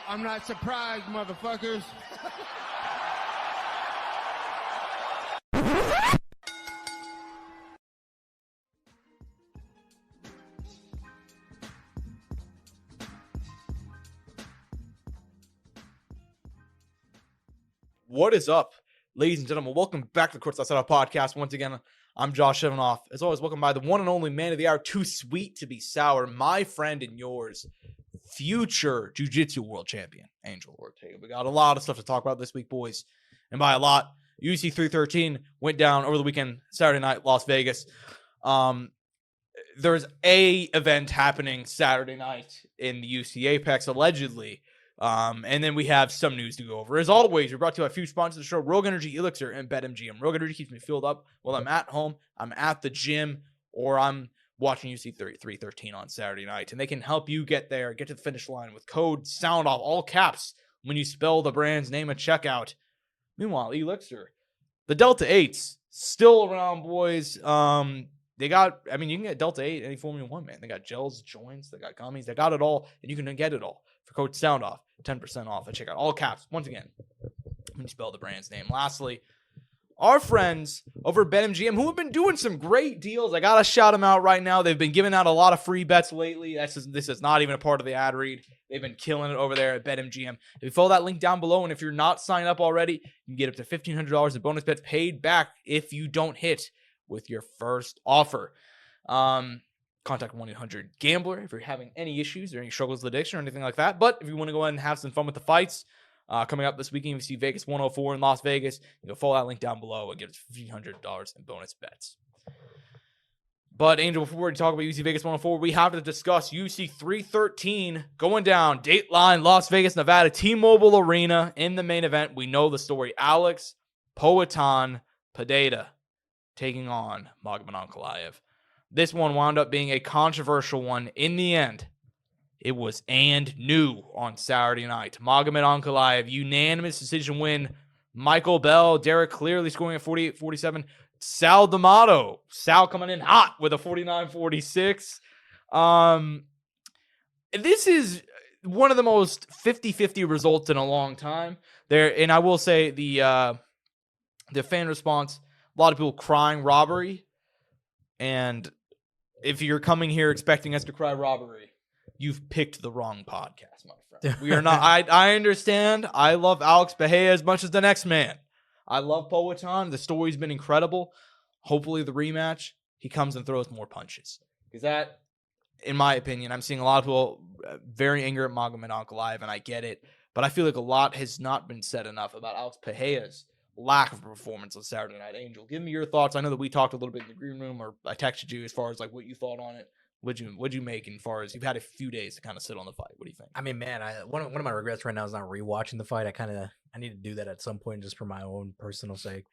I'm not surprised, motherfuckers. What is up, ladies and gentlemen? Welcome back to the Courtside Soundoff podcast. Once again, I'm Josh and Angel Ortega. As always, welcome by the one and only man of the hour, too sweet to be sour, my friend and yours, future Jiu-Jitsu world champion, Angel Ortega. We got a lot of stuff to talk about this week, boys. And by a lot, UFC 313 went down over the weekend, Saturday night, Las Vegas. There's a event happening Saturday night in the UFC Apex, allegedly. And then we have some news to go over. As always, we're brought to you by a few sponsors of the show, Rogue Energy, ELYXR, and BetMGM. Rogue Energy keeps me filled up while I'm at home, I'm at the gym, or I'm watching UFC 313 on Saturday night. And they can help you get there, get to the finish line with code SOUNDOFF, all caps, when you spell the brand's name at checkout. Meanwhile, ELYXR, the Delta 8s, still around, boys. They got, you can get Delta 8 any Formula 1, man. They got gels, joints, they got gummies, they got it all, and you can get it all for code SOUNDOFF, 10% off at checkout. All caps, once again, when you spell the brand's name. Lastly, our friends over at BetMGM, who have been doing some great deals. I got to shout them out right now. They've been giving out a lot of free bets lately. This is not even a part of the ad read. They've been killing it over there at BetMGM. If you follow that link down below, and if you're not signed up already, you can get up to $1,500 in bonus bets paid back if you don't hit with your first offer. Contact 1-800-GAMBLER if you're having any issues or any struggles with addiction or anything like that. But if you want to go ahead and have some fun with the fights, coming up this weekend, UFC Vegas 104 in Las Vegas, you can follow that link down below and get $1,500 in bonus bets. But, Angel, before we talk about UFC Vegas 104, we have to discuss UFC 313 going down, Dateline, Las Vegas, Nevada, T-Mobile Arena in the main event. We know the story. Alex Poatan Pereira taking on Magomed Ankalaev. This one wound up being a controversial one. In the end, it was and new on Saturday night. Magomed Ankalaev, unanimous decision win. Michael Bell, Derek clearly scoring at 48-47. Sal D'Amato, Sal coming in hot with a 49-46. This is one of the most 50-50 results in a long time. And I will say the fan response, a lot of people crying robbery. And if you're coming here expecting us to cry robbery, you've picked the wrong podcast, my friend. We are not. I understand. I love Alex Pereira as much as the next man. I love Poatan. The story's been incredible. Hopefully the rematch, he comes and throws more punches. Because that, in my opinion, I'm seeing a lot of people very angry at Magomed Ankalaev, and I get it. But I feel like a lot has not been said enough about Alex Pereira's lack of performance on Saturday Night. Angel, give me your thoughts. I know that we talked a little bit in the green room, or I texted you as far as like what you thought on it. What'd you make as far as you've had a few days to kind of sit on the fight? What do you think? I mean, man, one of my regrets right now is not rewatching the fight. I need to do that at some point just for my own personal sake.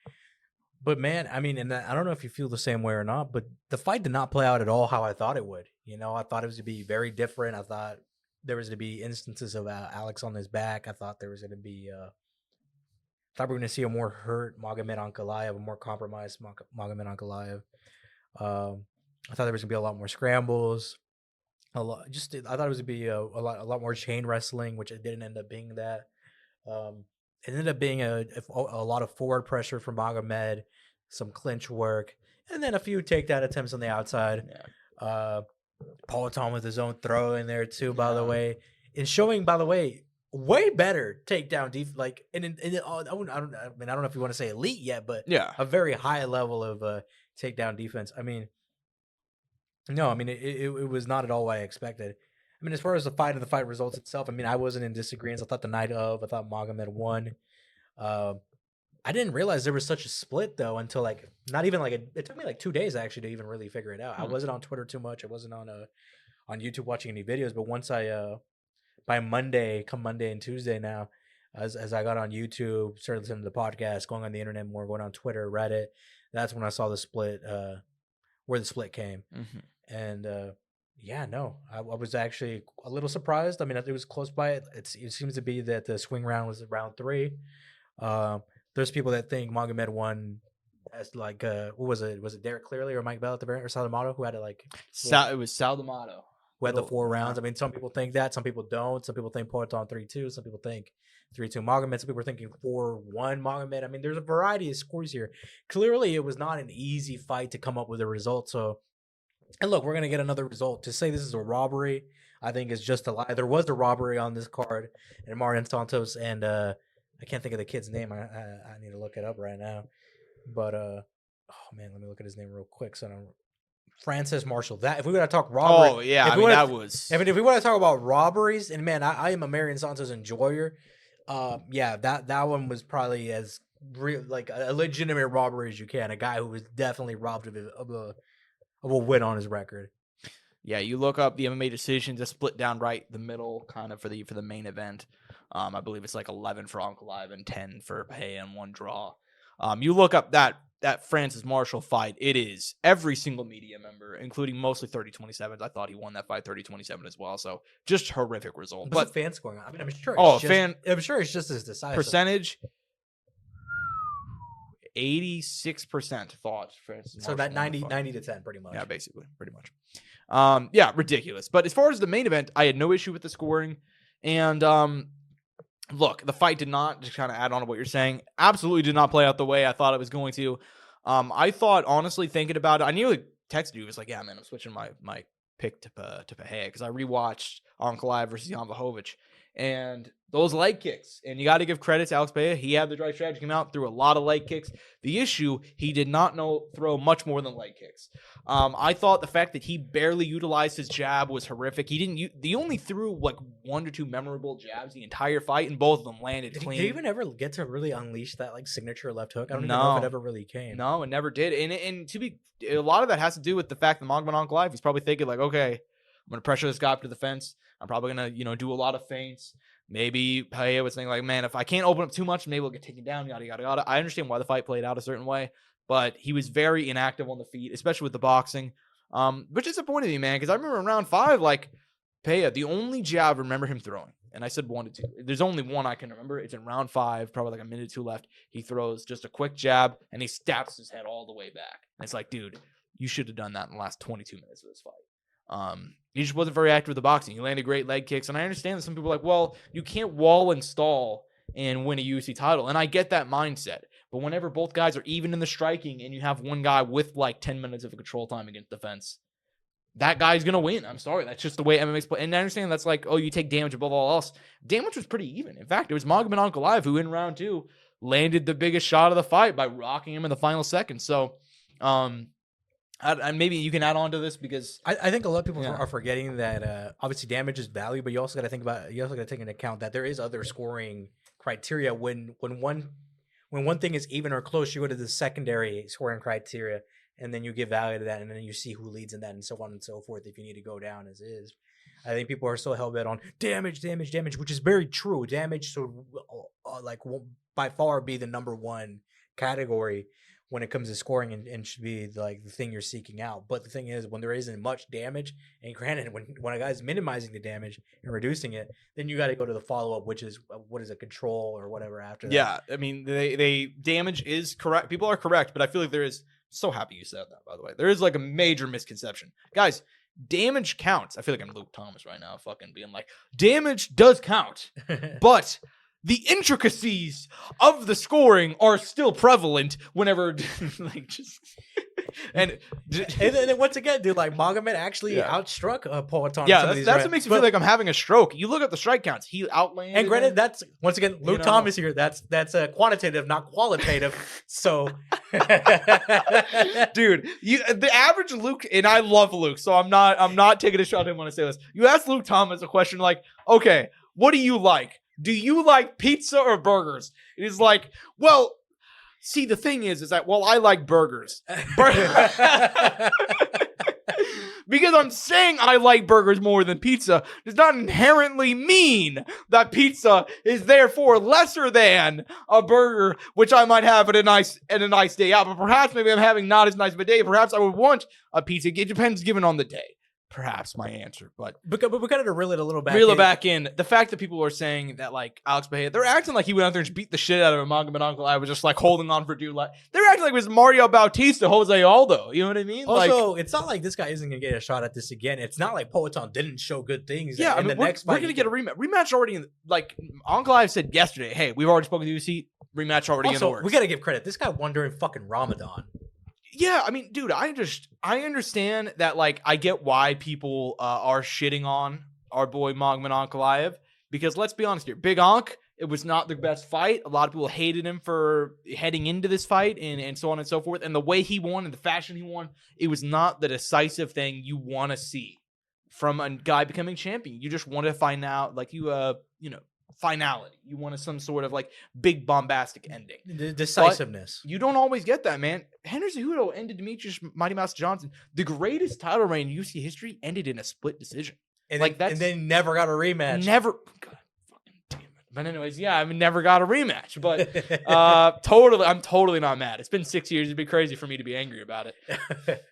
But man, I mean, and I don't know if you feel the same way or not, but the fight did not play out at all how I thought it would. You know, I thought it was to be very different. I thought there was to be instances of Alex on his back. I thought there was going to be I thought we were going to see a more hurt Magomed Ankalaev, a more compromised Magomed Ankalaev. I thought there was going to be a lot more scrambles. I thought it was going to be a lot more chain wrestling, which it didn't end up being that. It ended up being a lot of forward pressure from Magomed, some clinch work, and then a few takedown attempts on the outside. Yeah. Poatan with his own throw in there too, by the way, and showing, by the way, way better takedown defense. Like, I don't know if you want to say elite yet, but yeah, a very high level of takedown defense. I mean, no, I mean it was not at all what I expected. I mean, as far as the fight results itself, I mean, I wasn't in disagreement. I thought I thought Magomed won. I didn't realize there was such a split though until like not even like it took me like 2 days actually to even really figure it out. I wasn't on Twitter too much. I wasn't on YouTube watching any videos. But once by Monday and Tuesday now, as I got on YouTube, started listening to the podcast, going on the internet more, going on Twitter, Reddit, that's when I saw the split, where the split came. Mm-hmm. And yeah, no, I was actually a little surprised. I mean, it was close by. It seems to be that the swing round was round 3. There's people that think Magomed won as like what was it? Was it Derek Clearly or Mike Bell at the very or Sal D'Amato who had to like? It was Sal D'Amato who had the 4 rounds. I mean, some people think that, some people don't. Some people think Poatan 3-2. Some people think 3-2 Magomed. Some people are thinking 4-1 Magomed. I mean, there's a variety of scores here. Clearly, it was not an easy fight to come up with a result. So, and look, we're going to get another result. To say this is a robbery, I think is just a lie. There was a robbery on this card, and Martin Santos and I can't think of the kid's name. I need to look it up right now. But oh man, let me look at his name real quick. So I don't. Francis Marshall. That if we want to talk robbery, oh yeah, I mean, that was. I mean, if we want to talk about robberies, and man, I am a Marion Santos enjoyer. Yeah, that one was probably as real, like a legitimate robbery as you can. A guy who was definitely robbed of a win on his record. Yeah, you look up the MMA decisions, a split down right the middle, kind of for the main event. I believe it's like 11 for Ankalaev and 10 for Pereira and 1 draw. You look up that Francis Marshall fight, it is every single media member, including mostly 30-27s. I thought he won that fight 30-27 as well. So just horrific result. What's the fans going on? I mean, I'm sure. I'm sure it's just as decisive. Percentage. 86% thought Francis Marshall. So that 90-10 pretty much. Yeah, basically, pretty much. Yeah, ridiculous. But as far as the main event, I had no issue with the scoring. And look, the fight did not, just kind of add on to what you're saying, absolutely did not play out the way I thought it was going to. I thought, honestly, thinking about it, I nearly texted you. It was like, yeah, man, I'm switching my pick to Pereira because I rewatched Ankalaev versus Jan Blachowicz. And those leg kicks, and you got to give credit to Alex Pereira. He had the right strategy, came out, threw a lot of leg kicks. The issue, he did not throw much more than leg kicks. I thought the fact that he barely utilized his jab was horrific. He only threw like 1 or 2 memorable jabs the entire fight, and both of them landed clean. Did he even ever get to really unleash that like signature left hook? I don't even know if it ever really came. No, it never did. And a lot of that has to do with the fact that Magomed Ankalaev, he's probably thinking like, okay, I'm going to pressure this guy up to the fence. I'm probably going to, do a lot of feints. Maybe Pereira was thinking like, man, if I can't open up too much, maybe we'll get taken down, yada, yada, yada. I understand why the fight played out a certain way, but he was very inactive on the feet, especially with the boxing, which disappointed me, man, because I remember in round 5, like, Pereira, the only jab I remember him throwing, and I said 1 to 2. There's only one I can remember. It's in round 5, probably like a minute or 2 left. He throws just a quick jab, and he stabs his head all the way back. And it's like, dude, you should have done that in the last 22 minutes of this fight. He just wasn't very active with the boxing. He landed great leg kicks. And I understand that some people are like, well, you can't wall and stall and win a UFC title. And I get that mindset. But whenever both guys are even in the striking and you have one guy with like 10 minutes of control time against the fence, that guy's going to win. I'm sorry. That's just the way MMA's play. And I understand that's like, oh, you take damage above all else. Damage was pretty even. In fact, it was Magomed Ankalaev who in round 2 landed the biggest shot of the fight by rocking him in the final second. So, and maybe you can add on to this because I think a lot of people are forgetting that obviously damage is value, but you also got to think about you also got to take into account that there is other scoring criteria when one thing is even or close. You go to the secondary scoring criteria, and then you give value to that, and then you see who leads in that, and so on and so forth. If you need to go down as is, I think people are still hell bent on damage, which is very true. Damage should will by far be the number one category when it comes to scoring and should be like the thing you're seeking out. But the thing is, when there isn't much damage, and granted, when a guy's minimizing the damage and reducing it, then you got to go to the follow-up, which is what is a control or whatever after that. Yeah, I mean, they damage is correct. People are correct, but I feel like there is, so happy you said that, by the way. There is like a major misconception. Guys, damage counts. I feel like I'm Luke Thomas right now, fucking being like, damage does count, but the intricacies of the scoring are still prevalent whenever, like, just and then once again, dude, like Magomed actually outstruck Poatan. Yeah, that's what makes me feel like I'm having a stroke. You look at the strike counts; he outlanded. And granted, that's once again Luke Thomas here. That's quantitative, not qualitative. So, dude, the average Luke, and I love Luke, so I'm not taking a shot at him when I say this. You ask Luke Thomas a question like, okay, what do you like? Do you like pizza or burgers? It is like, well, see, the thing is that, well, I like burgers. Because I'm saying I like burgers more than pizza does not inherently mean that pizza is therefore lesser than a burger, which I might have at a nice day out. But perhaps maybe I'm having not as nice of a day. Perhaps I would want a pizza. It depends given on the day. perhaps my answer. But we got to reel it a little back. Reel it back in. The fact that people are saying that like Alex Pereira, they're acting like he went out there and just beat the shit out of Magomed Ankalaev. Was just like holding on for dear life. They're acting like it was Mario Bautista, Jose Aldo. You know what I mean? Also, it's not like this guy isn't gonna get a shot at this again. It's not like Poatan didn't show good things. Yeah, in the next fight we're gonna get a rematch. Rematch already. Like Ankalaev said yesterday. Hey, we've already spoken to UC. Rematch already in the works. We gotta give credit. This guy won during fucking Ramadan. Yeah, I mean, dude, I understand that, like, I get why people are shitting on our boy Magomed Ankalaev, because let's be honest here, Big Ank, it was not the best fight. A lot of people hated him for heading into this fight and so on and so forth. And the way he won and the fashion he won, it was not the decisive thing you want to see from a guy becoming champion. You just want to find out, like, finality. You wanted some sort of like big bombastic ending. The decisiveness. But you don't always get that, man. Henry Cejudo ended Demetrius Mighty Mouse Johnson. The greatest title reign in UFC history ended in a split decision. And then never got a rematch. Never. God, fucking damn it. But anyways, yeah, I mean, never got a rematch. But I'm totally not mad. It's been 6 years. It'd be crazy for me to be angry about it.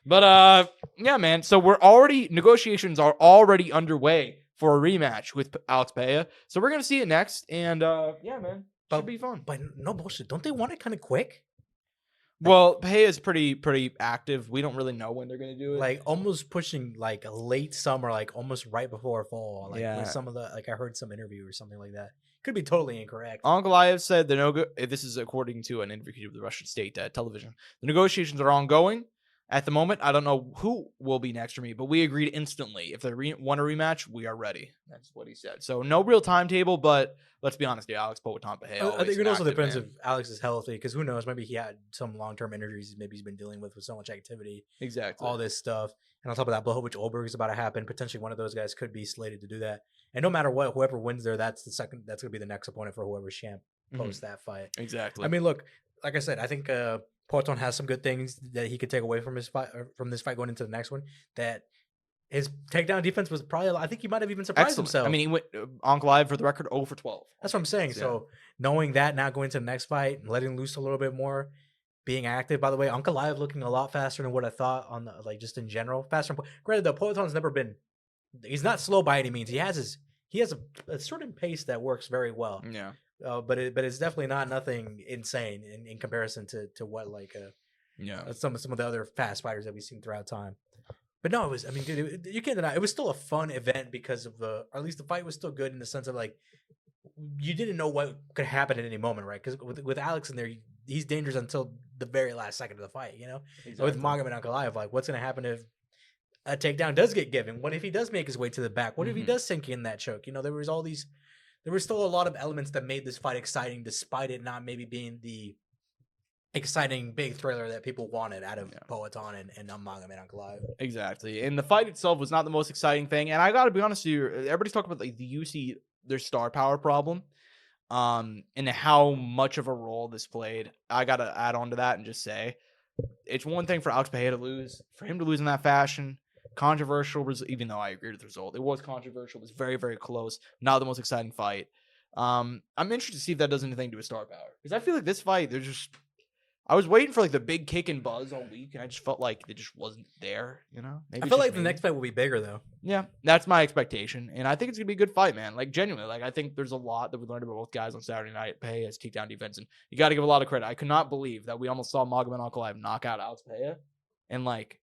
But yeah, man. So negotiations are already underway for a rematch with Alex Pereira. So we're gonna see it next, and yeah, man, should be fun. But no bullshit, don't they want it kind of quick? Well, Pereira is pretty active. We don't really know when they're gonna do it. Like almost pushing like a late summer, like almost right before fall. Like yeah. With some of the I heard some interview or something like that. Could be totally incorrect. Ankalaev said this is according to an interview with the Russian state television. The negotiations are ongoing. At the moment, I don't know who will be next to me, but we agreed instantly. If they want a rematch, we are ready. That's what he said. So no real timetable, but let's be honest, Alex Poatan Pereira. I think it also depends if Alex is healthy, because who knows? Maybe he had some long-term injuries. Maybe he's been dealing with so much activity. Exactly. All this stuff. And on top of that, Blachowicz Oberg is about to happen. Potentially one of those guys could be slated to do that. And no matter what, whoever wins there, that's going to be the next opponent for whoever's champ post that fight. Exactly. I mean, look, like I said, I think Poatan has some good things that he could take away from his fight, from this fight going into the next one. That his takedown defense was probably, I think he might have even surprised himself. I mean, he went Ankalaev for the record 0 for 12. That's what I'm saying. Yeah. So knowing that, now going into the next fight, letting loose a little bit more, being active. By the way, Ankalaev looking a lot faster than what I thought on the, like just in general. Faster. Granted, though, Poatan's never been. He's not slow by any means. He has a certain pace that works very well. Yeah. But it's definitely not nothing insane in comparison to what some of the other fast fighters that we've seen throughout time. But no, it was, I mean, dude, you can't deny it was still a fun event because of or at least the fight was still good in the sense of like you didn't know what could happen at any moment, right? Because with Alex in there, he's dangerous until the very last second of the fight, you know. Exactly. With Magomed Ankalaev, like what's going to happen if a takedown does get given? What if he does make his way to the back? What if he does sink in that choke? You know, there were still a lot of elements that made this fight exciting, despite it not maybe being the exciting big thriller that people wanted out of Poatan and Magomed Ankalaev. Exactly. And the fight itself was not the most exciting thing. And I got to be honest with you, everybody's talking about like the UC, their star power problem, and how much of a role this played. I got to add on to that and just say, it's one thing for Alex Pereira to lose. For him to lose in that fashion, controversial, even though I agree with the result. It was controversial. It was very, very close. Not the most exciting fight. I'm interested to see if that does anything to his star power. Because I feel like this fight, I was waiting for like the big kick and buzz all week, and I just felt like it just wasn't there, you know? Maybe I feel like the next fight will be bigger, though. Yeah, that's my expectation. And I think it's going to be a good fight, man. Like, genuinely. Like, I think there's a lot that we learned about both guys on Saturday night. Pereira has takedown defense, and you got to give a lot of credit. I could not believe that we almost saw Magomed Ankalaev knock out Alex Pereira, and like,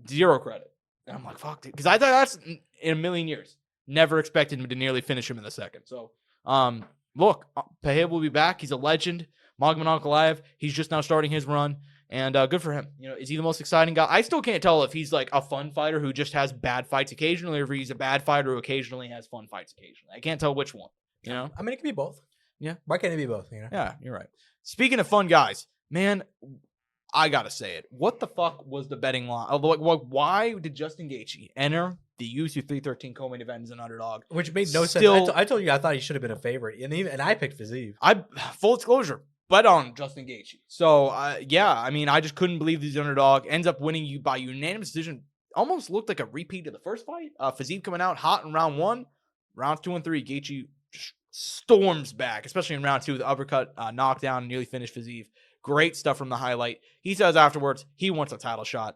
zero credit. And I'm like, fuck, dude. Because I thought that's in a million years. Never expected him to nearly finish him in the second. So, look, Pereira will be back. He's a legend. Magomed Ankalaev, he's just now starting his run, and good for him. You know, is he the most exciting guy? I still can't tell if he's like a fun fighter who just has bad fights occasionally, or if he's a bad fighter who occasionally has fun fights occasionally. I can't tell which one. You know, I mean, it can be both. Yeah, why can't it be both? You know? Yeah, you're right. Speaking of fun guys, man, I gotta say it. What the fuck was the betting line? Like, why did Justin Gaethje enter the UFC 313 co-main event as an underdog? Which made no sense. I told you I thought he should have been a favorite, and I picked Fiziev. Full disclosure, bet on Justin Gaethje. So yeah, I mean, I just couldn't believe he's underdog. Ends up winning you by unanimous decision. Almost looked like a repeat of the first fight. Fiziev coming out hot in round 1, rounds 2 and 3. Gaethje just storms back, especially in round 2. The uppercut, knockdown, nearly finished Fiziev. Great stuff from the highlight. He says afterwards he wants a title shot.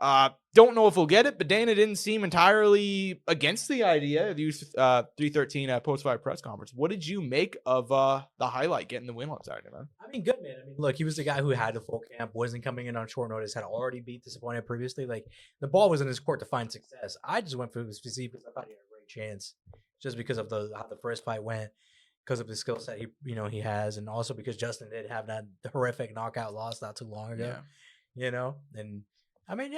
Don't know if we'll get it, but Dana didn't seem entirely against the idea of the 313 post-fight press conference. What did you make of the highlight getting the win on Saturday, man? I mean, good, man. I mean, look, he was the guy who had the full camp, wasn't coming in on short notice, had already beat Disappointed previously. Like, the ball was in his court to find success. I just went for his physique because I thought he had a great chance, just because of how the first fight went, because of the skill set he has, and also because Justin did have that horrific knockout loss not too long ago. Yeah. And I mean,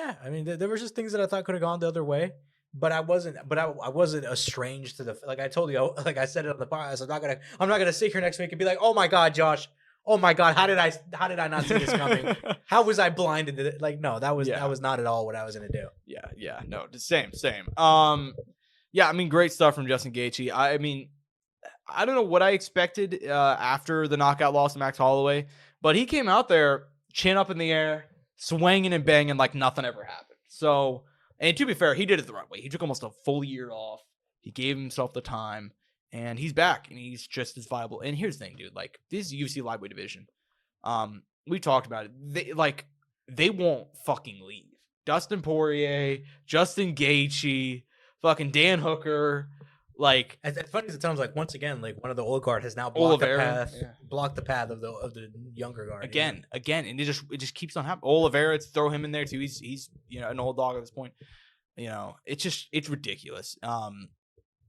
there was just things that I thought could have gone the other way, but I wasn't estranged to the, like I told you, like I said it on the podcast, I'm not gonna sit here next week and be like, oh my God, Josh, oh my God, how did I not see this coming? How was I blinded to it? Like, no, that was not at all what I was gonna do. Yeah, no, same. Yeah, I mean, great stuff from Justin Gaethje. I mean, I don't know what I expected after the knockout loss to Max Holloway, but he came out there, chin up in the air, swinging and banging like nothing ever happened. So, and to be fair, he did it the right way. He took almost a full year off. He gave himself the time, and he's back, and he's just as viable. And here's the thing, dude. Like, this UFC lightweight division, we talked about it. They won't fucking leave. Dustin Poirier, Justin Gaethje, fucking Dan Hooker. Like, as funny as it sounds, like, once again, like, one of the old guard has now blocked the path of the younger guard again, and it just keeps on happening. Oliveira, throw him in there too. He's an old dog at this point. It's ridiculous.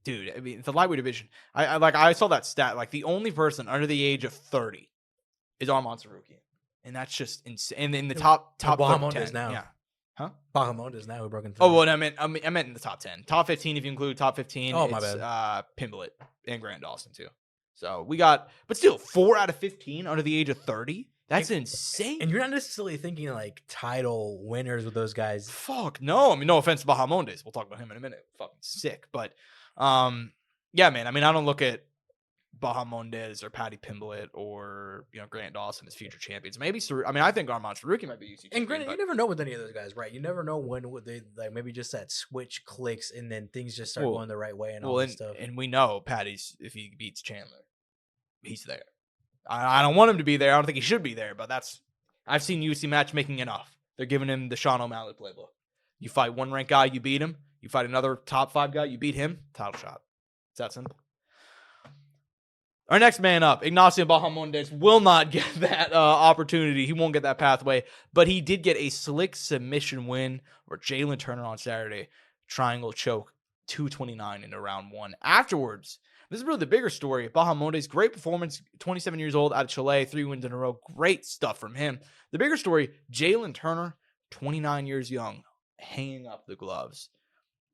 Dude, I mean, the lightweight division. I saw that stat. Like, the only person under the age of 30 is Arman Tsarukyan, and that's just insane. And in the top Bahamondes 10 now. Yeah. Huh? Bahamondes now who broke into. Oh, well, I meant in the top 10. Top 15, if you include top 15. Oh, my bad. Pimblett and Grant Dawson, too. So we got, but still, 4 out of 15 under the age of 30. That's insane. And you're not necessarily thinking like title winners with those guys. Fuck, no. I mean, no offense to Bahamondes. We'll talk about him in a minute. Fucking sick. But, yeah, man. I mean, I don't look at Bahamondes or Paddy Pimblett or Grant Dawson as future champions. Maybe I think Arman Tsarukyan might be UC champion. And granted, you never know with any of those guys, right? You never know when would they, like, maybe just that switch clicks and then things just start going the right way and all that stuff. And we know Paddy's, if he beats Chandler, he's there. I don't want him to be there. I don't think he should be there, but I've seen UFC matchmaking enough. They're giving him the Sean O'Malley playbook. You fight one ranked guy, you beat him. You fight another top 5 guy, you beat him. Title shot. It's that simple. Our next man up, Ignacio Bahamondes, will not get that opportunity. He won't get that pathway, but he did get a slick submission win over Jalen Turner on Saturday. Triangle choke, 229 into round 1. Afterwards, this is really the bigger story. Bahamondes, great performance, 27 years old, out of Chile, 3 wins in a row. Great stuff from him. The bigger story, Jalen Turner, 29 years young, hanging up the gloves.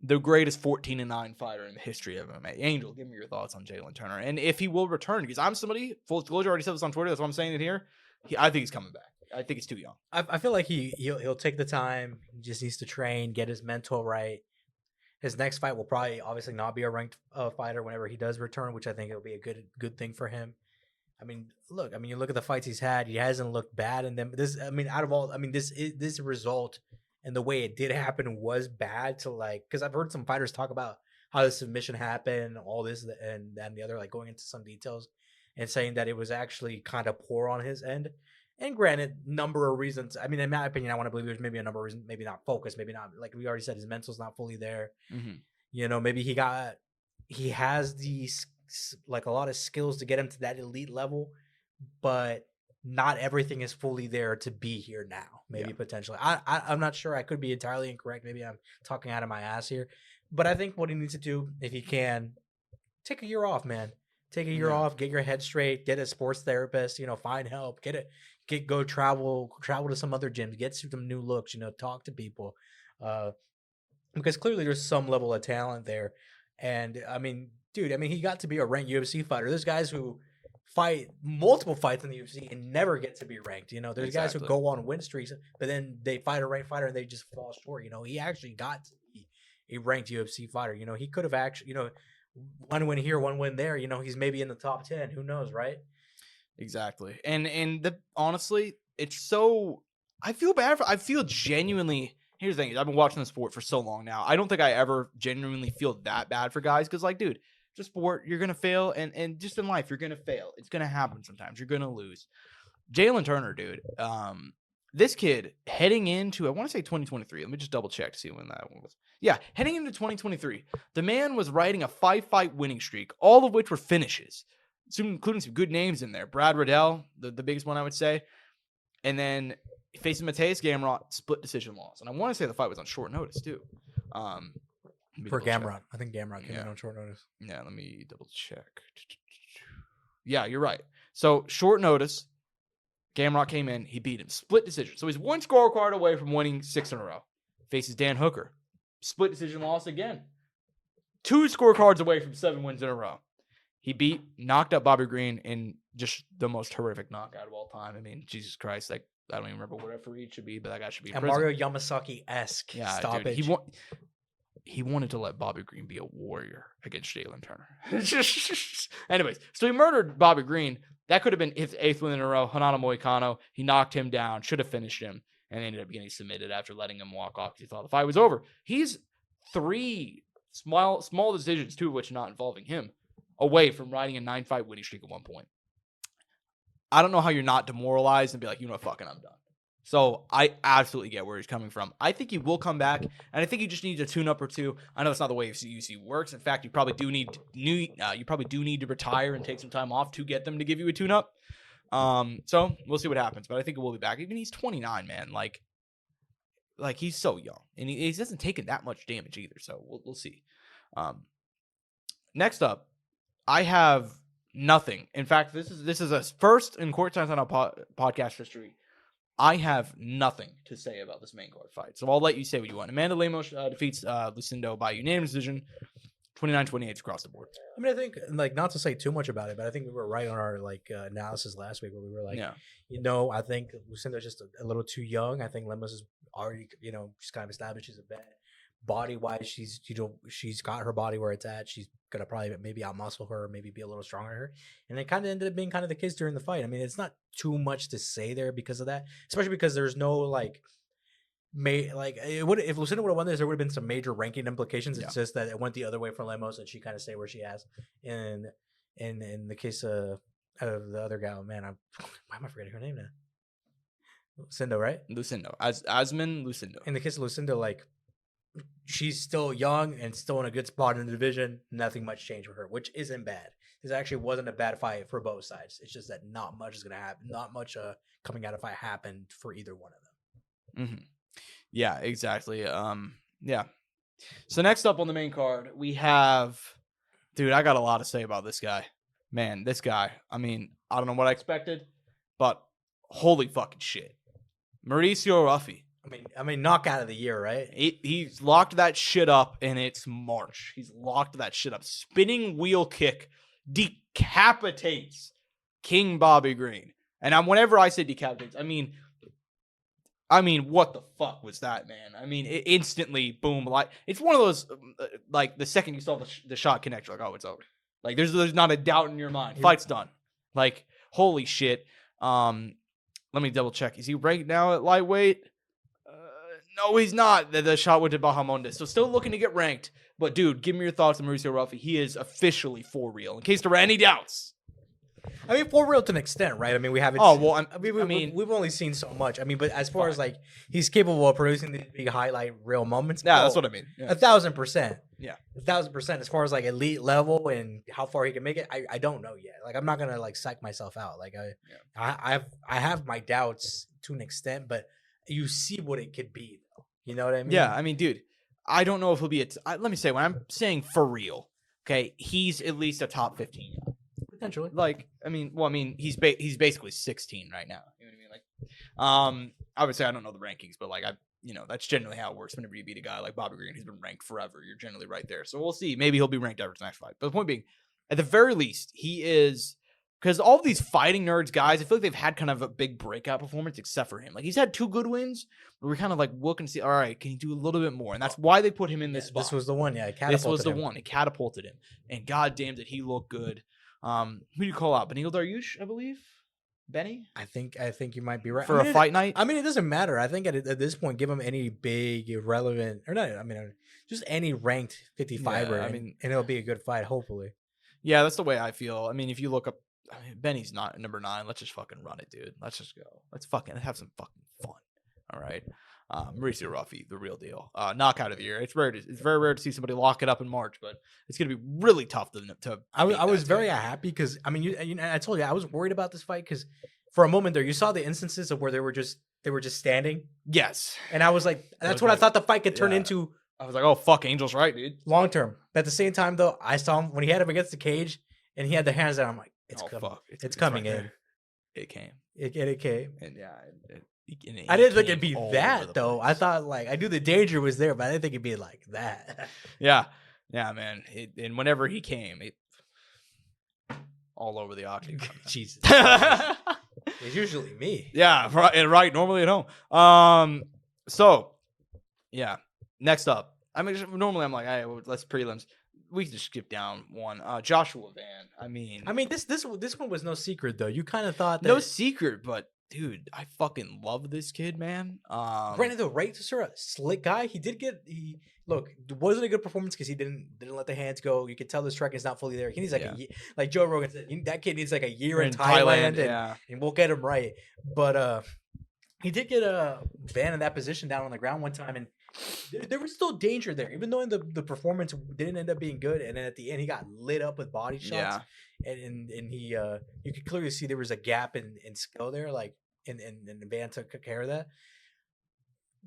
The greatest 14-9 fighter in the history of MMA. Angel, give me your thoughts on Jalen Turner. And if he will return, because I'm somebody, full disclosure, I already said this on Twitter, that's why I'm saying it here. I think he's coming back. I think he's too young. I feel like he'll take the time. He just needs to train, get his mental right. His next fight will probably obviously not be a ranked fighter whenever he does return, which I think it'll be a good thing for him. I mean, you look at the fights he's had, he hasn't looked bad in them. This result and the way it did happen was bad to, like, because I've heard some fighters talk about how the submission happened, all this and the other, like going into some details and saying that it was actually kind of poor on his end. And granted, number of reasons. I mean, in my opinion, I want to believe there's maybe a number of reasons, maybe not focus, maybe not, like we already said, his mental's not fully there. Mm-hmm. Maybe he has these, like, a lot of skills to get him to that elite level, but not everything is fully there to be here now. Maybe potentially. I'm not sure. I could be entirely incorrect. Maybe I'm talking out of my ass here. But I think what he needs to do, if he can, take a year off, man. Take a year off, get your head straight, get a sports therapist, find help, go travel to some other gyms, get some new looks, talk to people. Because clearly there's some level of talent there. And I mean, dude, he got to be a ranked UFC fighter. There's guys who fight multiple fights in the UFC and never get to be ranked. There's guys who go on win streaks, but then they fight a ranked fighter and they just fall short. He actually got to be a ranked UFC fighter. He could have actually, one win here, one win there. He's maybe in the top 10. Who knows, right? Exactly. And honestly, it's so, I feel genuinely, here's the thing, I've been watching the sport for so long now. I don't think I ever genuinely feel that bad for guys because, like, dude, it's a sport, you're going to fail, and just in life, you're going to fail. It's going to happen sometimes. You're going to lose. Jalen Turner, dude, this kid heading into, I want to say 2023. Let me just double check to see when that one was. Yeah, heading into 2023, the man was riding a 5-fight winning streak, all of which were finishes, including some good names in there. Brad Riddell, the biggest one I would say. And then facing Mateus Gamrot, split decision loss. And I want to say the fight was on short notice too. For Gamrot. I think Gamrot came in on short notice. Yeah, let me double check. Yeah, you're right. So short notice, Gamrot came in, he beat him. Split decision. So he's one scorecard away from winning 6 in a row. Faces Dan Hooker. Split decision loss again. 2 scorecards away from 7 wins in a row. He knocked out Bobby Green in just the most horrific knockout of all time. I mean, Jesus Christ, like I don't even remember what referee it should be, but that guy should be in prison. Mario Yamasaki-esque stoppage. Dude, he wanted to let Bobby Green be a warrior against Jalen Turner. Anyways, so he murdered Bobby Green. That could have been his 8th win in a row. Hanano Moicano, he knocked him down, should have finished him, and ended up getting submitted after letting him walk off because he thought the fight was over. He's 3 small decisions, 2 of which not involving him, away from riding a 9-fight winning streak at one point. I don't know how you're not demoralized and be like, you know what, fucking I'm done. So I absolutely get where he's coming from. I think he will come back, and I think he just needs a tune-up or 2. I know that's not the way UFC works. In fact, you probably do need to retire and take some time off to get them to give you a tune-up. So we'll see what happens, but I think it will be back. Even he's 29, man. Like he's so young, and he doesn't take that much damage either. So we'll see. Next up, I have nothing. In fact, this is a first in Courtside Soundoff podcast history. I have nothing to say about this main card fight, so I'll let you say what you want. Amanda Lemos defeats Lucindo by unanimous decision, 29-28 across the board. I mean, I think, like, not to say too much about it, but I think we were right on our analysis last week where we were like, I think Lucindo's just a little too young. I think Lemos is already, she's kind of established she's a vet. Body-wise, she's got her body where it's at. She's gonna probably maybe outmuscle her, maybe be a little stronger than her, and it kind of ended up being kind of the case during the fight. I mean, it's not too much to say there because of that, especially because there's no it would, if Lucinda would have won this, there would have been some major ranking implications. It's just that it went the other way for Lemos, and she kind of stayed where she has. And in the case of the other gal, man, why am I forgetting her name now? Lucindo, right? Lucindo, Asmin Lucindo. In the case of Lucindo, she's still young and still in a good spot in the division. Nothing much changed for her, which isn't bad. This actually wasn't a bad fight for both sides. It's just that not much is going to happen. Not much coming out of fight happened for either one of them. Mm-hmm. Yeah, exactly. Yeah. So next up on the main card, we have, dude, I got a lot to say about this guy. Man, this guy, I mean, I don't know what I expected, but holy fucking shit. Mauricio Ruffy. I mean, knockout of the year, right? He's locked that shit up, and it's March. He's locked that shit up. Spinning wheel kick decapitates King Bobby Green. And whenever I say decapitates, I mean, what the fuck was that, man? I mean, it instantly, boom. It's one of those, the second you saw the shot connect, you're like, oh, it's over. There's not a doubt in your mind. Fight's done. Holy shit. Let me double check. Is he ranked now at lightweight? No, he's not. The shot went to Bahamondes. So still looking to get ranked. But, dude, give me your thoughts on Mauricio Ruffy. He is officially for real. In case there were any doubts. I mean, for real to an extent, right? I mean, we haven't. Oh, well, we've only seen so much. I mean, but as far as he's capable of producing these big highlight real moments. Yeah, that's what I mean. Yeah. 1,000%. Yeah, 1,000%. As far as elite level and how far he can make it, I don't know yet. I'm not gonna psych myself out. I have my doubts to an extent, but you see what it could be, though. You know what I mean? Yeah, I mean, dude, I don't know if he'll be let me say, when I'm saying for real, okay, he's at least a top 15 guy. Potentially. He's basically 16 right now. You know what I mean? Obviously I don't know the rankings, but that's generally how it works. Whenever you beat a guy like Bobby Green, who's been ranked forever, you're generally right there. So we'll see. Maybe he'll be ranked after his next fight. But the point being, at the very least, he is, because all of these fighting nerds guys, I feel like they've had kind of a big breakout performance, except for him. He's had 2 good wins, but we're kind of looking to see, all right, can he do a little bit more? And that's why they put him in this spot. This was the one, yeah. This was the one. It catapulted him. And goddamn did he look good. Who do you call out? Benil Dariush, I believe? Benny? I think you might be right. For a fight night? I mean, it doesn't matter. I think at this point, give him any big, irrelevant, or not, just any ranked 55er, and it'll be a good fight, hopefully. Yeah, that's the way I feel. I mean, if you look up I mean, Benny's not number 9. Let's just fucking run it, dude. Let's just go. Let's fucking have some fucking fun. All right. Mauricio Ruffy, the real deal. Knockout of the year. It's very rare to see somebody lock it up in March, but it's gonna be really tough to I was very happy because I mean, I told you I was worried about this fight because for a moment there, you saw the instances of where they were just standing. Yes. And I was like, that's what I thought the fight could turn into. I was like, oh fuck, Angel's right, dude. Long term. But at the same time, though, I saw him when he had him against the cage and he had the hands down. I'm like, it's coming. Fuck. It's coming right in. It came. It came. And yeah, I didn't think it'd be that though. I thought like I knew the danger was there, but I didn't think it'd be like that. Yeah, man. And whenever he came, it all over the octagon. Jesus, it's usually me. Yeah, right. Normally at home. So yeah. Next up, I mean, normally I'm like, hey, let's prelims. We can just skip down one. Joshua Van. I mean, this one was no secret though. You kind of thought that no secret, but. Dude, I fucking love this kid, man. Granted, though, right? Sort of slick guy. Look, it wasn't a good performance because he didn't let the hands go. You could tell the striking is not fully there. He needs like Joe Rogan said, that kid needs like a year in Thailand and we'll get him right. But he did get a ban in that position down on the ground one time, and there was still danger there, even though the performance didn't end up being good. And then at the end, he got lit up with body shots, and he you could clearly see there was a gap in skill there, like. And the band took care of that.